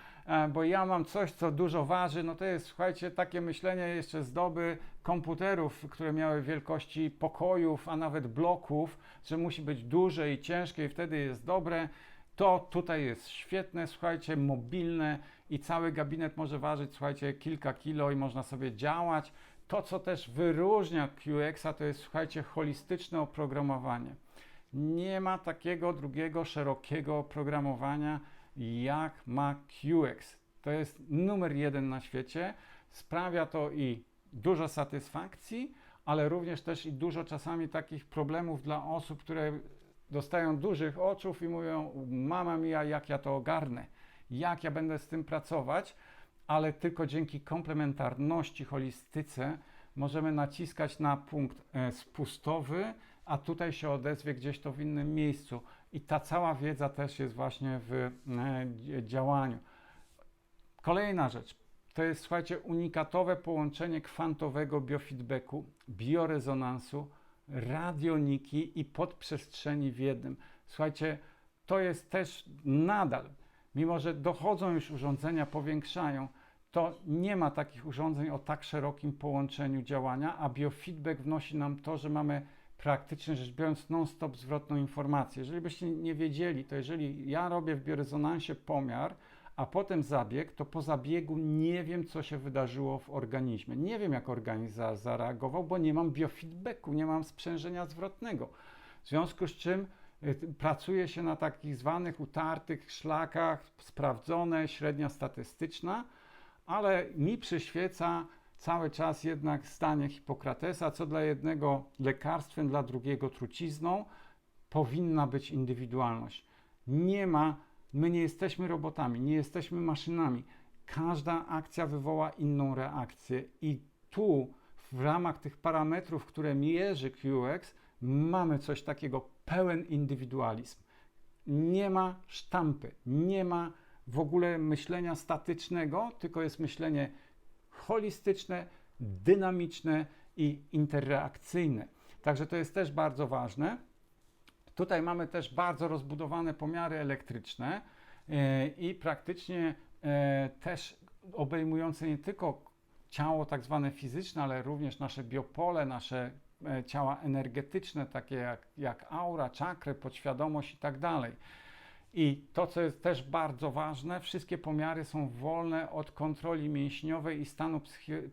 bo ja mam coś, co dużo waży, no to jest, słuchajcie, takie myślenie jeszcze z doby komputerów, które miały wielkości pokojów, a nawet bloków, że musi być duże i ciężkie i wtedy jest dobre. To tutaj jest świetne, słuchajcie, mobilne i cały gabinet może ważyć, słuchajcie, kilka kilo i można sobie działać. To, co też wyróżnia QX-a, to jest, słuchajcie, holistyczne oprogramowanie. Nie ma takiego drugiego szerokiego oprogramowania jak ma QX. To jest numer 1 na świecie. Sprawia to i dużo satysfakcji, ale również też i dużo czasami takich problemów dla osób, które dostają dużych oczów i mówią, mama mia, jak ja to ogarnę, jak ja będę z tym pracować, ale tylko dzięki komplementarności, holistyce możemy naciskać na punkt spustowy, a tutaj się odezwie gdzieś to w innym miejscu. I ta cała wiedza też jest właśnie w działaniu. Kolejna rzecz, to jest, słuchajcie, unikatowe połączenie kwantowego biofeedbacku, biorezonansu, radioniki i podprzestrzeni w jednym. Słuchajcie, to jest też nadal, mimo że dochodzą już urządzenia, powiększają, to nie ma takich urządzeń o tak szerokim połączeniu działania, a biofeedback wnosi nam to, że mamy praktycznie rzecz biorąc non-stop zwrotną informację. Jeżeli byście nie wiedzieli, to jeżeli ja robię w biorezonansie pomiar, a potem zabieg, to po zabiegu nie wiem, co się wydarzyło w organizmie. Nie wiem, jak organizm zareagował, bo nie mam biofeedbacku, nie mam sprzężenia zwrotnego. W związku z czym pracuje się na takich zwanych utartych szlakach, sprawdzone, średnia statystyczna, ale mi przyświeca cały czas jednak zdanie Hipokratesa, co dla jednego lekarstwem, dla drugiego trucizną, powinna być indywidualność. My nie jesteśmy robotami, nie jesteśmy maszynami. Każda akcja wywoła inną reakcję i tu w ramach tych parametrów, które mierzy QX, mamy coś takiego, pełen indywidualizm. Nie ma sztampy, nie ma w ogóle myślenia statycznego, tylko jest myślenie holistyczne, dynamiczne i interreakcyjne. Także to jest też bardzo ważne. Tutaj mamy też bardzo rozbudowane pomiary elektryczne i praktycznie też obejmujące nie tylko ciało tak zwane fizyczne, ale również nasze biopole, nasze ciała energetyczne, takie jak aura, czakry, podświadomość i tak dalej. I to, co jest też bardzo ważne, wszystkie pomiary są wolne od kontroli mięśniowej i stanu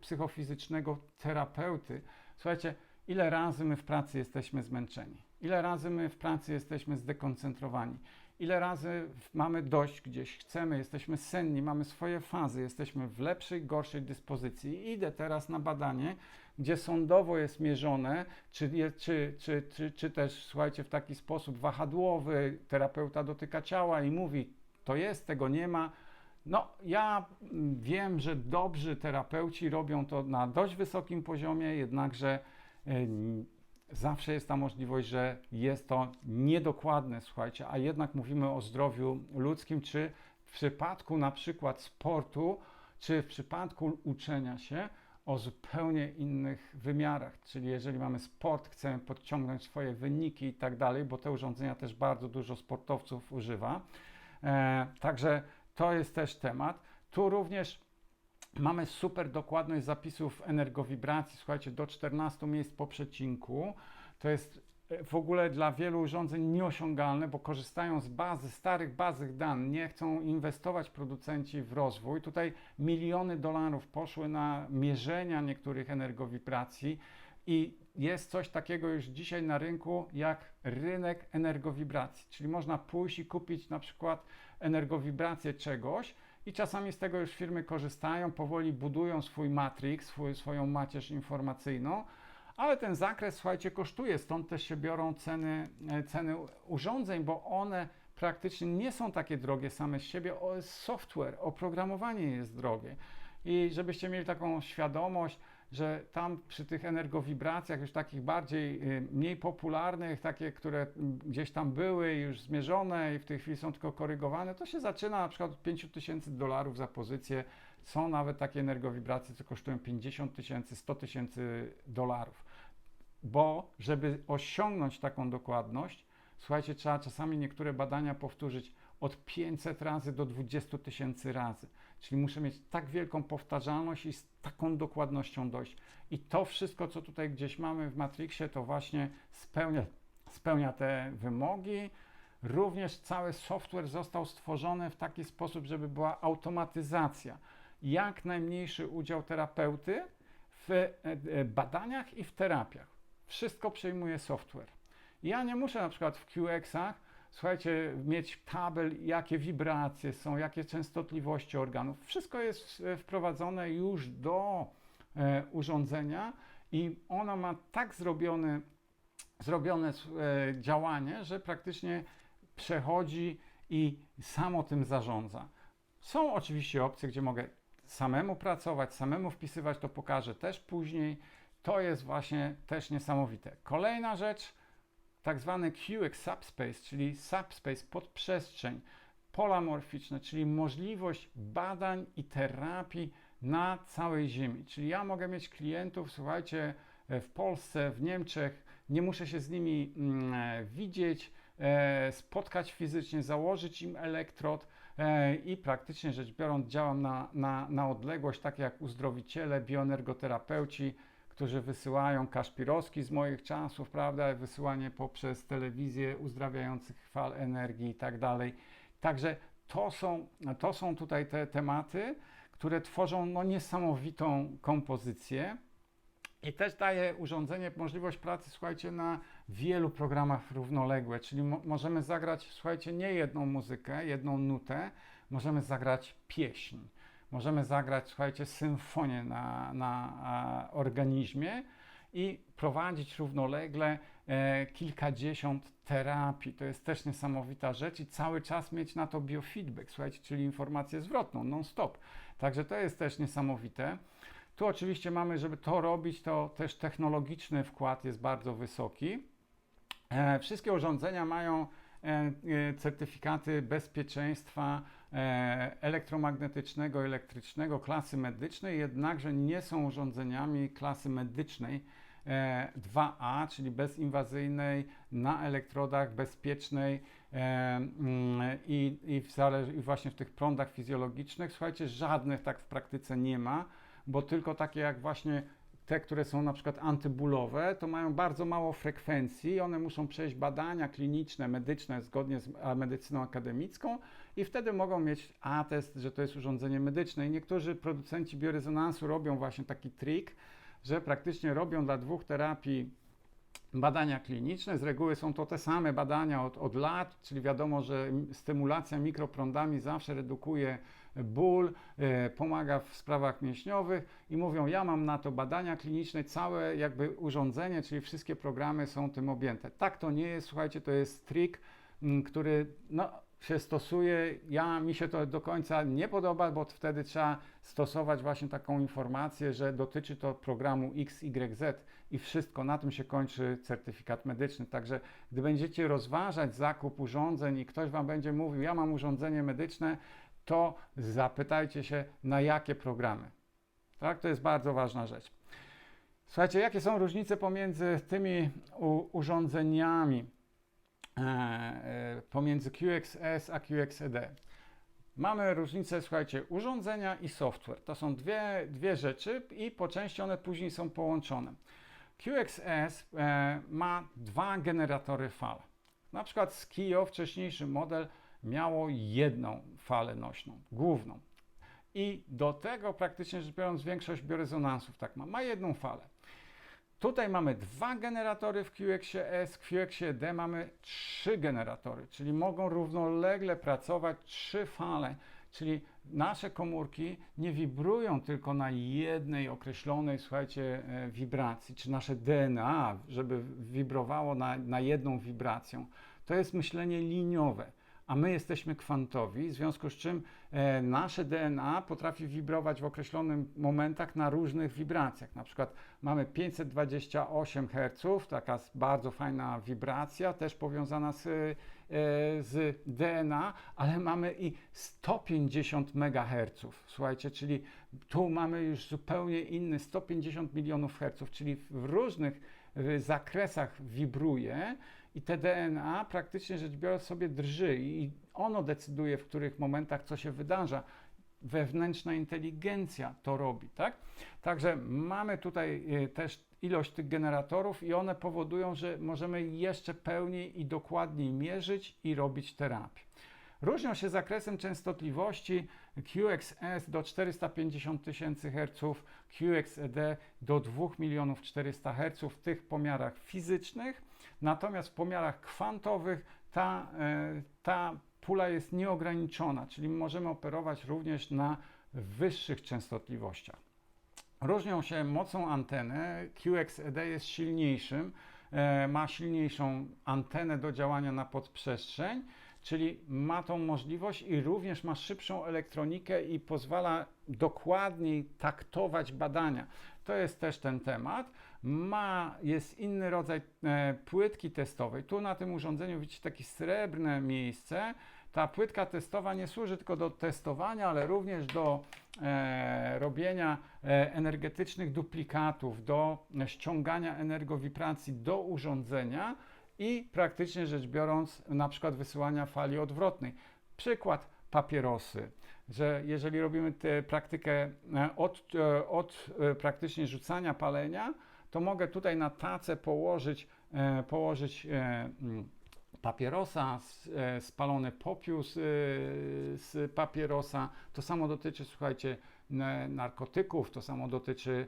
psychofizycznego terapeuty. Słuchajcie, ile razy my w pracy jesteśmy zmęczeni? Ile razy my w pracy jesteśmy zdekoncentrowani? Ile razy mamy dość gdzieś, chcemy, jesteśmy senni, mamy swoje fazy, jesteśmy w lepszej, gorszej dyspozycji. Idę teraz na badanie, gdzie sądowo jest mierzone, czy też, słuchajcie, w taki sposób wahadłowy, terapeuta dotyka ciała i mówi, to jest, tego nie ma. No, ja wiem, że dobrzy terapeuci robią to na dość wysokim poziomie, jednakże zawsze jest ta możliwość, że jest to niedokładne, słuchajcie, a jednak mówimy o zdrowiu ludzkim, czy w przypadku na przykład sportu, czy w przypadku uczenia się o zupełnie innych wymiarach, czyli jeżeli mamy sport, chcemy podciągnąć swoje wyniki i tak dalej, bo te urządzenia też bardzo dużo sportowców używa. Także to jest też temat. Tu również mamy super dokładność zapisów energowibracji, słuchajcie, do 14 miejsc po przecinku. To jest w ogóle dla wielu urządzeń nieosiągalne, bo korzystają z starych bazy danych, nie chcą inwestować producenci w rozwój. Tutaj miliony dolarów poszły na mierzenia niektórych energowibracji i jest coś takiego już dzisiaj na rynku jak rynek energowibracji, czyli można pójść i kupić na przykład energowibrację czegoś i czasami z tego już firmy korzystają, powoli budują swój matrix, swoją macierz informacyjną, ale ten zakres, słuchajcie, kosztuje, stąd też się biorą ceny urządzeń, bo one praktycznie nie są takie drogie same z siebie, software, oprogramowanie jest drogie. I żebyście mieli taką świadomość, że tam przy tych energowibracjach już takich bardziej, mniej popularnych, takie, które gdzieś tam były już zmierzone i w tej chwili są tylko korygowane, to się zaczyna na przykład od $5000 za pozycję. Są nawet takie energowibracje, co kosztują 50 tysięcy, 100 tysięcy dolarów. Bo żeby osiągnąć taką dokładność, słuchajcie, trzeba czasami niektóre badania powtórzyć od 500 razy do 20 tysięcy razy. Czyli muszę mieć tak wielką powtarzalność i z taką dokładnością dojść. I to wszystko, co tutaj gdzieś mamy w Matrixie, to właśnie spełnia te wymogi. Również cały software został stworzony w taki sposób, żeby była automatyzacja. Jak najmniejszy udział terapeuty w badaniach i w terapiach. Wszystko przejmuje software. Ja nie muszę na przykład w QX-ach, słuchajcie, mieć tabel, jakie wibracje są, jakie częstotliwości organów. Wszystko jest wprowadzone już do urządzenia i ono ma tak zrobione działanie, że praktycznie przechodzi i samo tym zarządza. Są oczywiście opcje, gdzie mogę samemu pracować, samemu wpisywać, to pokażę też później. To jest właśnie też niesamowite. Kolejna rzecz, tak zwany QX subspace, czyli subspace, podprzestrzeń, polamorficzne, czyli możliwość badań i terapii na całej Ziemi. Czyli ja mogę mieć klientów, słuchajcie, w Polsce, w Niemczech, nie muszę się z nimi widzieć, spotkać fizycznie, założyć im elektrod i praktycznie rzecz biorąc działam na odległość, tak jak uzdrowiciele, bioenergoterapeuci, którzy wysyłają Kaszpirowski z moich czasów, prawda, wysyłanie poprzez telewizję uzdrawiających fal energii i tak dalej. Także to są tutaj te tematy, które tworzą no, niesamowitą kompozycję i też daje urządzenie możliwość pracy, słuchajcie, na wielu programach równoległe, czyli możemy zagrać, słuchajcie, nie jedną muzykę, jedną nutę, możemy zagrać pieśń. Możemy zagrać, słuchajcie, symfonię na organizmie i prowadzić równolegle kilkadziesiąt terapii. To jest też niesamowita rzecz i cały czas mieć na to biofeedback, słuchajcie, czyli informację zwrotną, non-stop. Także to jest też niesamowite. Tu oczywiście mamy, żeby to robić, to też technologiczny wkład jest bardzo wysoki. Wszystkie urządzenia mają certyfikaty bezpieczeństwa elektromagnetycznego, elektrycznego klasy medycznej, jednakże nie są urządzeniami klasy medycznej 2A, czyli bezinwazyjnej, na elektrodach, bezpiecznej i właśnie w tych prądach fizjologicznych. Słuchajcie, żadnych tak w praktyce nie ma, bo tylko takie jak właśnie te, które są na przykład antybólowe, to mają bardzo mało frekwencji, one muszą przejść badania kliniczne, medyczne zgodnie z medycyną akademicką i wtedy mogą mieć atest, że to jest urządzenie medyczne. I niektórzy producenci biorezonansu robią właśnie taki trik, że praktycznie robią dla 2 terapii badania kliniczne. Z reguły są to te same badania od lat, czyli wiadomo, że stymulacja mikroprądami zawsze redukuje ból, pomaga w sprawach mięśniowych i mówią, ja mam na to badania kliniczne, całe jakby urządzenie, czyli wszystkie programy są tym objęte. Tak to nie jest, słuchajcie, to jest trik, który no, się stosuje, mi się to do końca nie podoba, bo wtedy trzeba stosować właśnie taką informację, że dotyczy to programu XYZ i wszystko, na tym się kończy certyfikat medyczny. Także gdy będziecie rozważać zakup urządzeń i ktoś Wam będzie mówił, ja mam urządzenie medyczne, to zapytajcie się, na jakie programy. Tak? To jest bardzo ważna rzecz. Słuchajcie, jakie są różnice pomiędzy tymi urządzeniami, pomiędzy QXS a QXED? Mamy różnicę, słuchajcie, urządzenia i software. To są dwie rzeczy i po części one później są połączone. QXS ma dwa generatory fal. Na przykład Skio, wcześniejszy model, miało jedną falę nośną, główną. I do tego praktycznie rzecz biorąc większość biorezonansów tak ma jedną falę. Tutaj mamy dwa generatory w QX-ie S, w QX-ie D mamy trzy generatory, czyli mogą równolegle pracować trzy fale, czyli nasze komórki nie wibrują tylko na jednej określonej, słuchajcie, wibracji, czy nasze DNA, żeby wibrowało na jedną wibracją. To jest myślenie liniowe, a my jesteśmy kwantowi, w związku z czym nasze DNA potrafi wibrować w określonych momentach na różnych wibracjach. Na przykład mamy 528 Hz, taka bardzo fajna wibracja, też powiązana z DNA, ale mamy i 150 MHz. Słuchajcie, czyli tu mamy już zupełnie inny 150 milionów herców, czyli w różnych zakresach wibruje i te DNA praktycznie rzecz biorąc sobie drży i ono decyduje, w których momentach co się wydarza. Wewnętrzna inteligencja to robi, tak? Także mamy tutaj też ilość tych generatorów i one powodują, że możemy jeszcze pełniej i dokładniej mierzyć i robić terapię. Różnią się zakresem częstotliwości QXS do 450 000 Hz, QXED do 2 400 000 Hz w tych pomiarach fizycznych, natomiast w pomiarach kwantowych ta pula jest nieograniczona, czyli możemy operować również na wyższych częstotliwościach. Różnią się mocą anteny. QXED jest silniejszym, ma silniejszą antenę do działania na podprzestrzeń, czyli ma tą możliwość i również ma szybszą elektronikę i pozwala dokładniej taktować badania. To jest też ten temat. Jest inny rodzaj płytki testowej. Tu na tym urządzeniu widzicie takie srebrne miejsce. Ta płytka testowa nie służy tylko do testowania, ale również do robienia energetycznych duplikatów, do ściągania energowibracji do urządzenia i praktycznie rzecz biorąc na przykład wysyłania fali odwrotnej. Przykład papierosy, że jeżeli robimy tę praktykę od praktycznie rzucania palenia, to mogę tutaj na tacę położyć papierosa, spalony popiół z papierosa. To samo dotyczy, słuchajcie, narkotyków, to samo dotyczy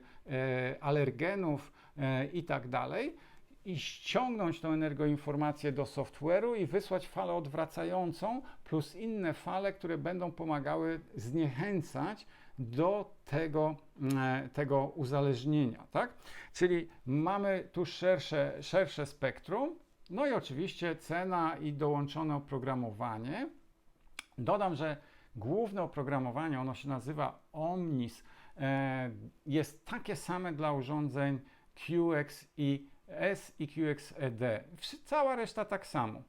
alergenów i tak dalej. I ściągnąć tą energoinformację do software'u i wysłać falę odwracającą plus inne fale, które będą pomagały zniechęcać do tego uzależnienia, tak? Czyli mamy tu szersze spektrum, no i oczywiście cena i dołączone oprogramowanie. Dodam, że główne oprogramowanie, ono się nazywa Omnis, jest takie same dla urządzeń QXS i QXED. Cała reszta tak samo.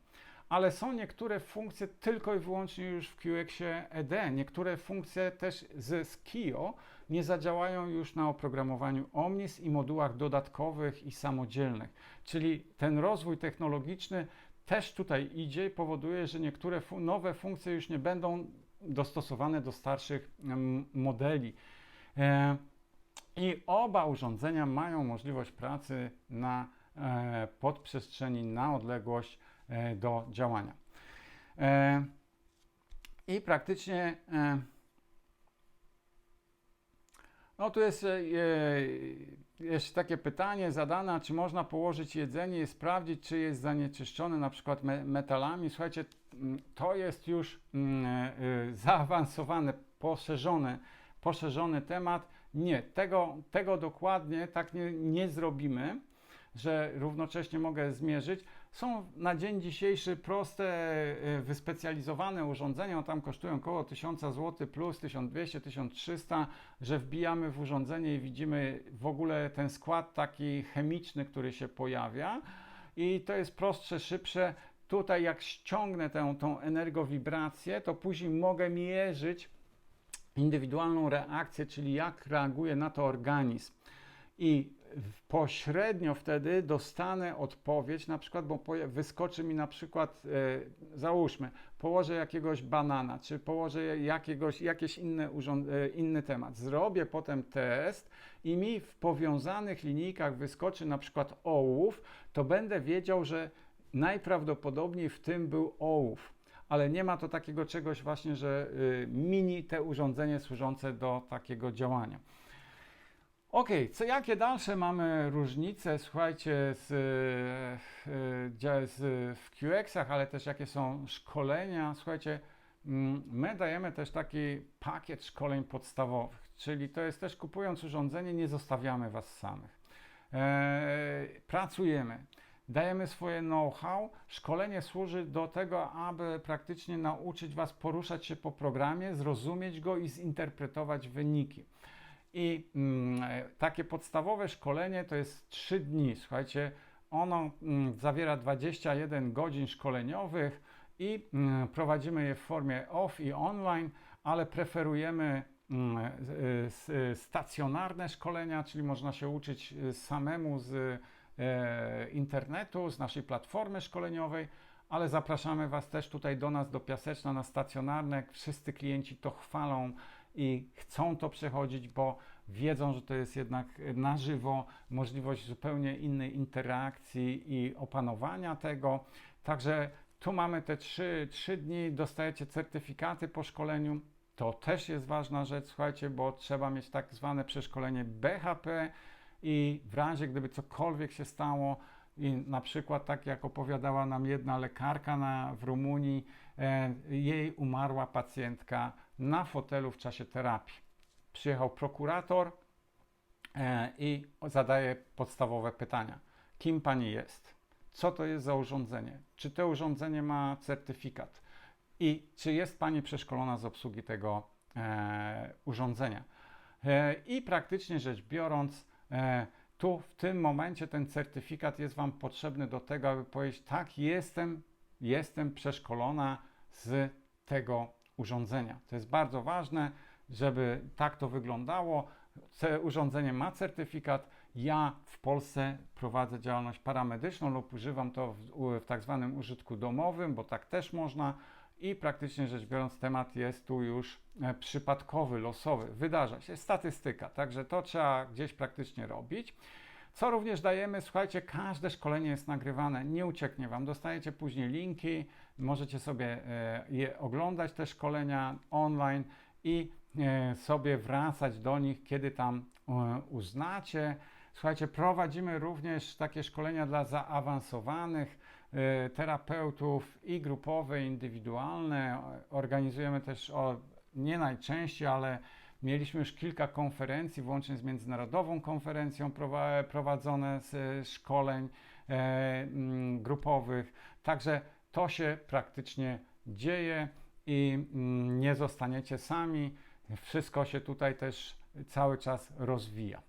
Ale są niektóre funkcje tylko i wyłącznie już w QX-ie ED. Niektóre funkcje też ze Skio nie zadziałają już na oprogramowaniu Omnis i modułach dodatkowych i samodzielnych. Czyli ten rozwój technologiczny też tutaj idzie i powoduje, że niektóre nowe funkcje już nie będą dostosowane do starszych modeli. I oba urządzenia mają możliwość pracy na podprzestrzeni, na odległość do działania. I praktycznie no tu jest jeszcze takie pytanie zadane, czy można położyć jedzenie i sprawdzić, czy jest zanieczyszczone na przykład metalami. Słuchajcie, to jest już zaawansowany, poszerzony temat. Nie, tego dokładnie tak nie zrobimy, że równocześnie mogę zmierzyć. Są na dzień dzisiejszy proste, wyspecjalizowane urządzenia, tam kosztują około 1000 zł plus 1200, 1300, że wbijamy w urządzenie i widzimy w ogóle ten skład taki chemiczny, który się pojawia i to jest prostsze, szybsze. Tutaj jak ściągnę tą energowibrację, to później mogę mierzyć indywidualną reakcję, czyli jak reaguje na to organizm. I pośrednio wtedy dostanę odpowiedź, na przykład, bo wyskoczy mi na przykład, załóżmy, położę jakiegoś banana, czy położę jakiś inny temat. Zrobię potem test i mi w powiązanych linijkach wyskoczy na przykład ołów, to będę wiedział, że najprawdopodobniej w tym był ołów. Ale nie ma to takiego czegoś właśnie, że mini te urządzenie służące do takiego działania. Ok, jakie dalsze mamy różnice, słuchajcie, w QX-ach, ale też jakie są szkolenia? Słuchajcie, my dajemy też taki pakiet szkoleń podstawowych, czyli to jest też kupując urządzenie, nie zostawiamy Was samych. Pracujemy. Dajemy swoje know-how. Szkolenie służy do tego, aby praktycznie nauczyć Was poruszać się po programie, zrozumieć go i zinterpretować wyniki. I takie podstawowe szkolenie to jest 3 dni. Słuchajcie, ono zawiera 21 godzin szkoleniowych i prowadzimy je w formie off i online, ale preferujemy stacjonarne szkolenia, czyli można się uczyć samemu z internetu, z naszej platformy szkoleniowej, ale zapraszamy Was też tutaj do nas, do Piaseczna na stacjonarne. Wszyscy klienci to chwalą i chcą to przechodzić, bo wiedzą, że to jest jednak na żywo, możliwość zupełnie innej interakcji i opanowania tego. Także tu mamy te 3 dni, dostajecie certyfikaty po szkoleniu. To też jest ważna rzecz, słuchajcie, bo trzeba mieć tak zwane przeszkolenie BHP i w razie, gdyby cokolwiek się stało, i na przykład tak jak opowiadała nam jedna lekarka w Rumunii, jej umarła pacjentka na fotelu w czasie terapii. Przyjechał prokurator i zadaje podstawowe pytania. Kim pani jest? Co to jest za urządzenie? Czy to urządzenie ma certyfikat? I czy jest pani przeszkolona z obsługi tego urządzenia? I praktycznie rzecz biorąc, tu w tym momencie ten certyfikat jest Wam potrzebny do tego, aby powiedzieć, tak, jestem przeszkolona z tego urządzenia. To jest bardzo ważne, żeby tak to wyglądało. Urządzenie ma certyfikat. Ja w Polsce prowadzę działalność paramedyczną lub używam to w tak zwanym użytku domowym, bo tak też można. I praktycznie rzecz biorąc temat jest tu już przypadkowy, losowy. Wydarza się, statystyka, także to trzeba gdzieś praktycznie robić. Co również dajemy, słuchajcie, każde szkolenie jest nagrywane, nie ucieknie Wam. Dostajecie później linki, możecie sobie je oglądać, te szkolenia online i sobie wracać do nich, kiedy tam uznacie. Słuchajcie, prowadzimy również takie szkolenia dla zaawansowanych terapeutów i grupowe, i indywidualne. Organizujemy też, nie najczęściej, ale mieliśmy już kilka konferencji, włącznie z międzynarodową konferencją prowadzone z szkoleń grupowych. Także to się praktycznie dzieje i nie zostaniecie sami. Wszystko się tutaj też cały czas rozwija.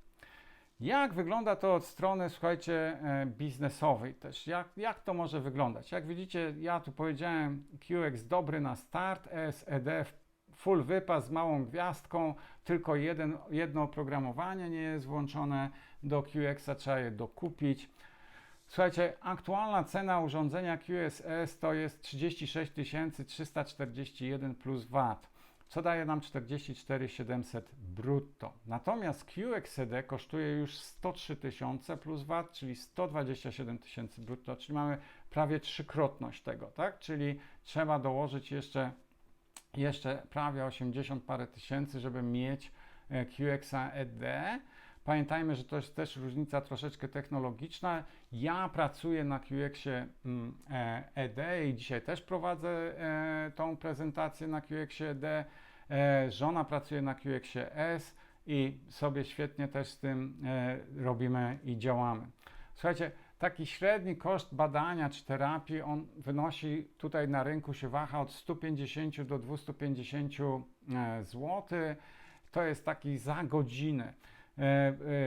Jak wygląda to od strony, słuchajcie, biznesowej też? Jak to może wyglądać? Jak widzicie, ja tu powiedziałem QX dobry na start, ESED full wypas z małą gwiazdką, tylko jedno oprogramowanie nie jest włączone do QX-a, trzeba je dokupić. Słuchajcie, aktualna cena urządzenia QSS to jest 36 341 plus VAT, co daje nam 44 700 brutto. Natomiast QXD kosztuje już 103 000 plus VAT, czyli 127 000 brutto, czyli mamy prawie trzykrotność tego, tak? Czyli trzeba dołożyć jeszcze prawie 80 parę tysięcy, żeby mieć QXa ED. Pamiętajmy, że to jest też różnica troszeczkę technologiczna. Ja pracuję na QX-ie ED i dzisiaj też prowadzę tą prezentację na QX-ie ED. Żona pracuje na QX-ie S i sobie świetnie też z tym robimy i działamy. Słuchajcie, taki średni koszt badania czy terapii, on wynosi tutaj na rynku się waha od 150 do 250 zł. To jest taki za godzinę.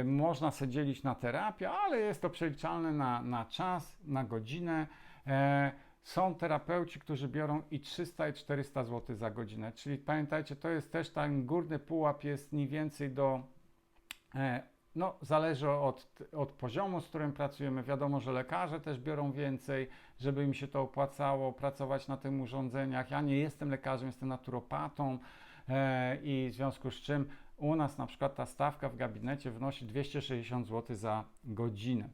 Można sobie dzielić na terapię, ale jest to przeliczalne na czas, na godzinę. Są terapeuci, którzy biorą i 300 i 400 zł za godzinę, czyli pamiętajcie, to jest też ten górny pułap jest mniej więcej do no, zależy od poziomu, z którym pracujemy. Wiadomo, że lekarze też biorą więcej, żeby im się to opłacało pracować na tych urządzeniach. Ja nie jestem lekarzem, jestem naturopatą i w związku z czym u nas na przykład ta stawka w gabinecie wynosi 260 zł za godzinę.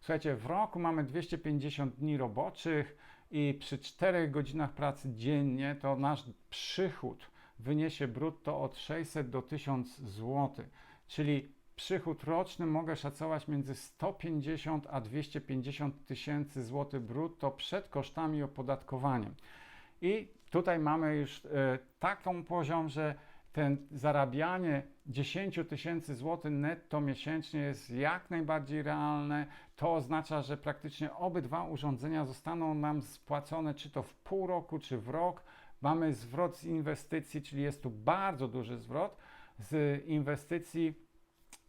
Słuchajcie, w roku mamy 250 dni roboczych i przy 4 godzinach pracy dziennie to nasz przychód wyniesie brutto od 600 do 1000 zł, czyli przychód roczny mogę szacować między 150 a 250 tysięcy złotych brutto przed kosztami i opodatkowaniem. I tutaj mamy już taką poziom, że ten zarabianie 10 tysięcy złotych netto miesięcznie jest jak najbardziej realne. To oznacza, że praktycznie obydwa urządzenia zostaną nam spłacone, czy to w pół roku, czy w rok. Mamy zwrot z inwestycji, czyli jest tu bardzo duży zwrot z inwestycji,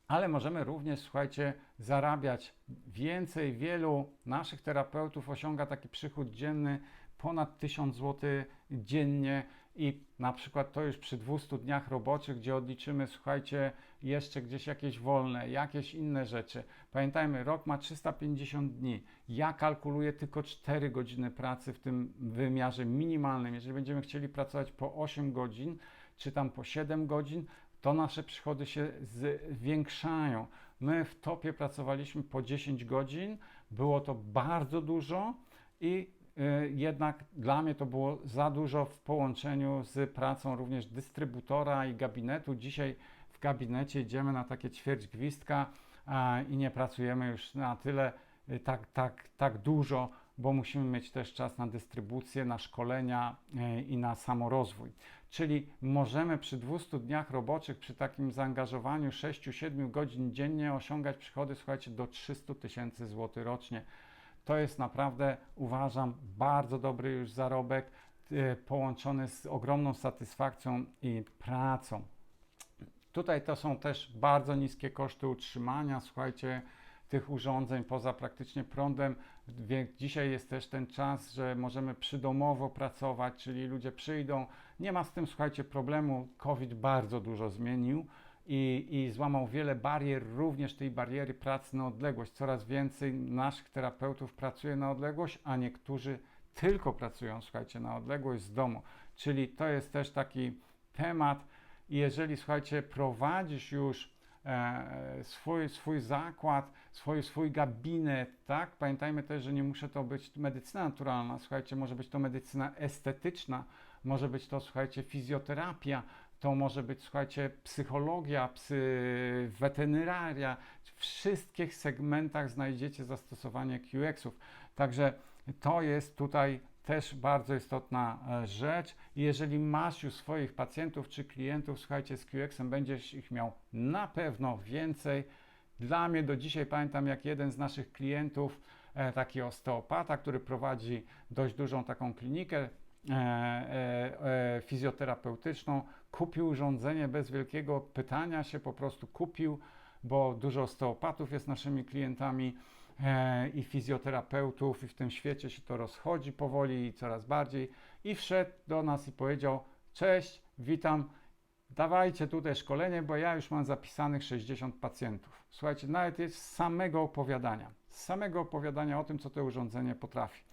ale możemy również, słuchajcie, zarabiać więcej. Wielu naszych terapeutów osiąga taki przychód dzienny ponad 1000 zł dziennie i na przykład to już przy 200 dniach roboczych, gdzie odliczymy, słuchajcie, jeszcze gdzieś jakieś wolne, jakieś inne rzeczy. Pamiętajmy, rok ma 350 dni. Ja kalkuluję tylko 4 godziny pracy w tym wymiarze minimalnym. Jeżeli będziemy chcieli pracować po 8 godzin, czy tam po 7 godzin, to nasze przychody się zwiększają. My w topie pracowaliśmy po 10 godzin, było to bardzo dużo i jednak dla mnie to było za dużo w połączeniu z pracą również dystrybutora i gabinetu. Dzisiaj w gabinecie idziemy na takie ćwierć gwizdka i nie pracujemy już na tyle tak dużo, bo musimy mieć też czas na dystrybucję, na szkolenia i na samorozwój. Czyli możemy przy 200 dniach roboczych, przy takim zaangażowaniu 6-7 godzin dziennie osiągać przychody, słuchajcie, do 300 tysięcy złotych rocznie. To jest naprawdę, uważam, bardzo dobry już zarobek, połączony z ogromną satysfakcją i pracą. Tutaj to są też bardzo niskie koszty utrzymania, słuchajcie, tych urządzeń poza praktycznie prądem. Dzisiaj jest też ten czas, że możemy przydomowo pracować, czyli ludzie przyjdą. Nie ma z tym, słuchajcie, problemu. COVID bardzo dużo zmienił i złamał wiele barier, również tej bariery pracy na odległość. Coraz więcej naszych terapeutów pracuje na odległość, a niektórzy tylko pracują, słuchajcie, na odległość z domu. Czyli to jest też taki temat. I jeżeli, słuchajcie, prowadzisz już swój zakład, swój gabinet, tak? Pamiętajmy też, że nie musi to być medycyna naturalna, słuchajcie, może być to medycyna estetyczna, może być to, słuchajcie, fizjoterapia, to może być, słuchajcie, psychologia, weterynaria. W wszystkich segmentach znajdziecie zastosowanie QX-ów. Także to jest tutaj też bardzo istotna rzecz. Jeżeli masz już swoich pacjentów czy klientów, słuchajcie, z QX-em będziesz ich miał na pewno więcej. Dla mnie do dzisiaj pamiętam, jak jeden z naszych klientów, taki osteopata, który prowadzi dość dużą taką klinikę fizjoterapeutyczną, kupił urządzenie bez wielkiego pytania się, po prostu kupił, bo dużo osteopatów jest naszymi klientami i fizjoterapeutów i w tym świecie się to rozchodzi powoli i coraz bardziej i wszedł do nas i powiedział: cześć, witam, dawajcie tutaj szkolenie, bo ja już mam zapisanych 60 pacjentów. Słuchajcie, nawet jest z samego opowiadania o tym, co to urządzenie potrafi.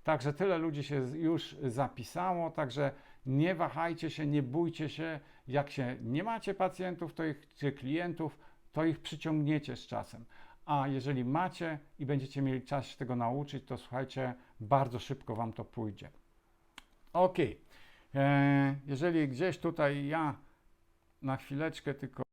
Także tyle ludzi się już zapisało, także nie wahajcie się, nie bójcie się, jak się nie macie pacjentów czy klientów, to ich przyciągniecie z czasem. A jeżeli macie i będziecie mieli czas się tego nauczyć, to słuchajcie, bardzo szybko Wam to pójdzie. Ok, jeżeli gdzieś tutaj ja na chwileczkę tylko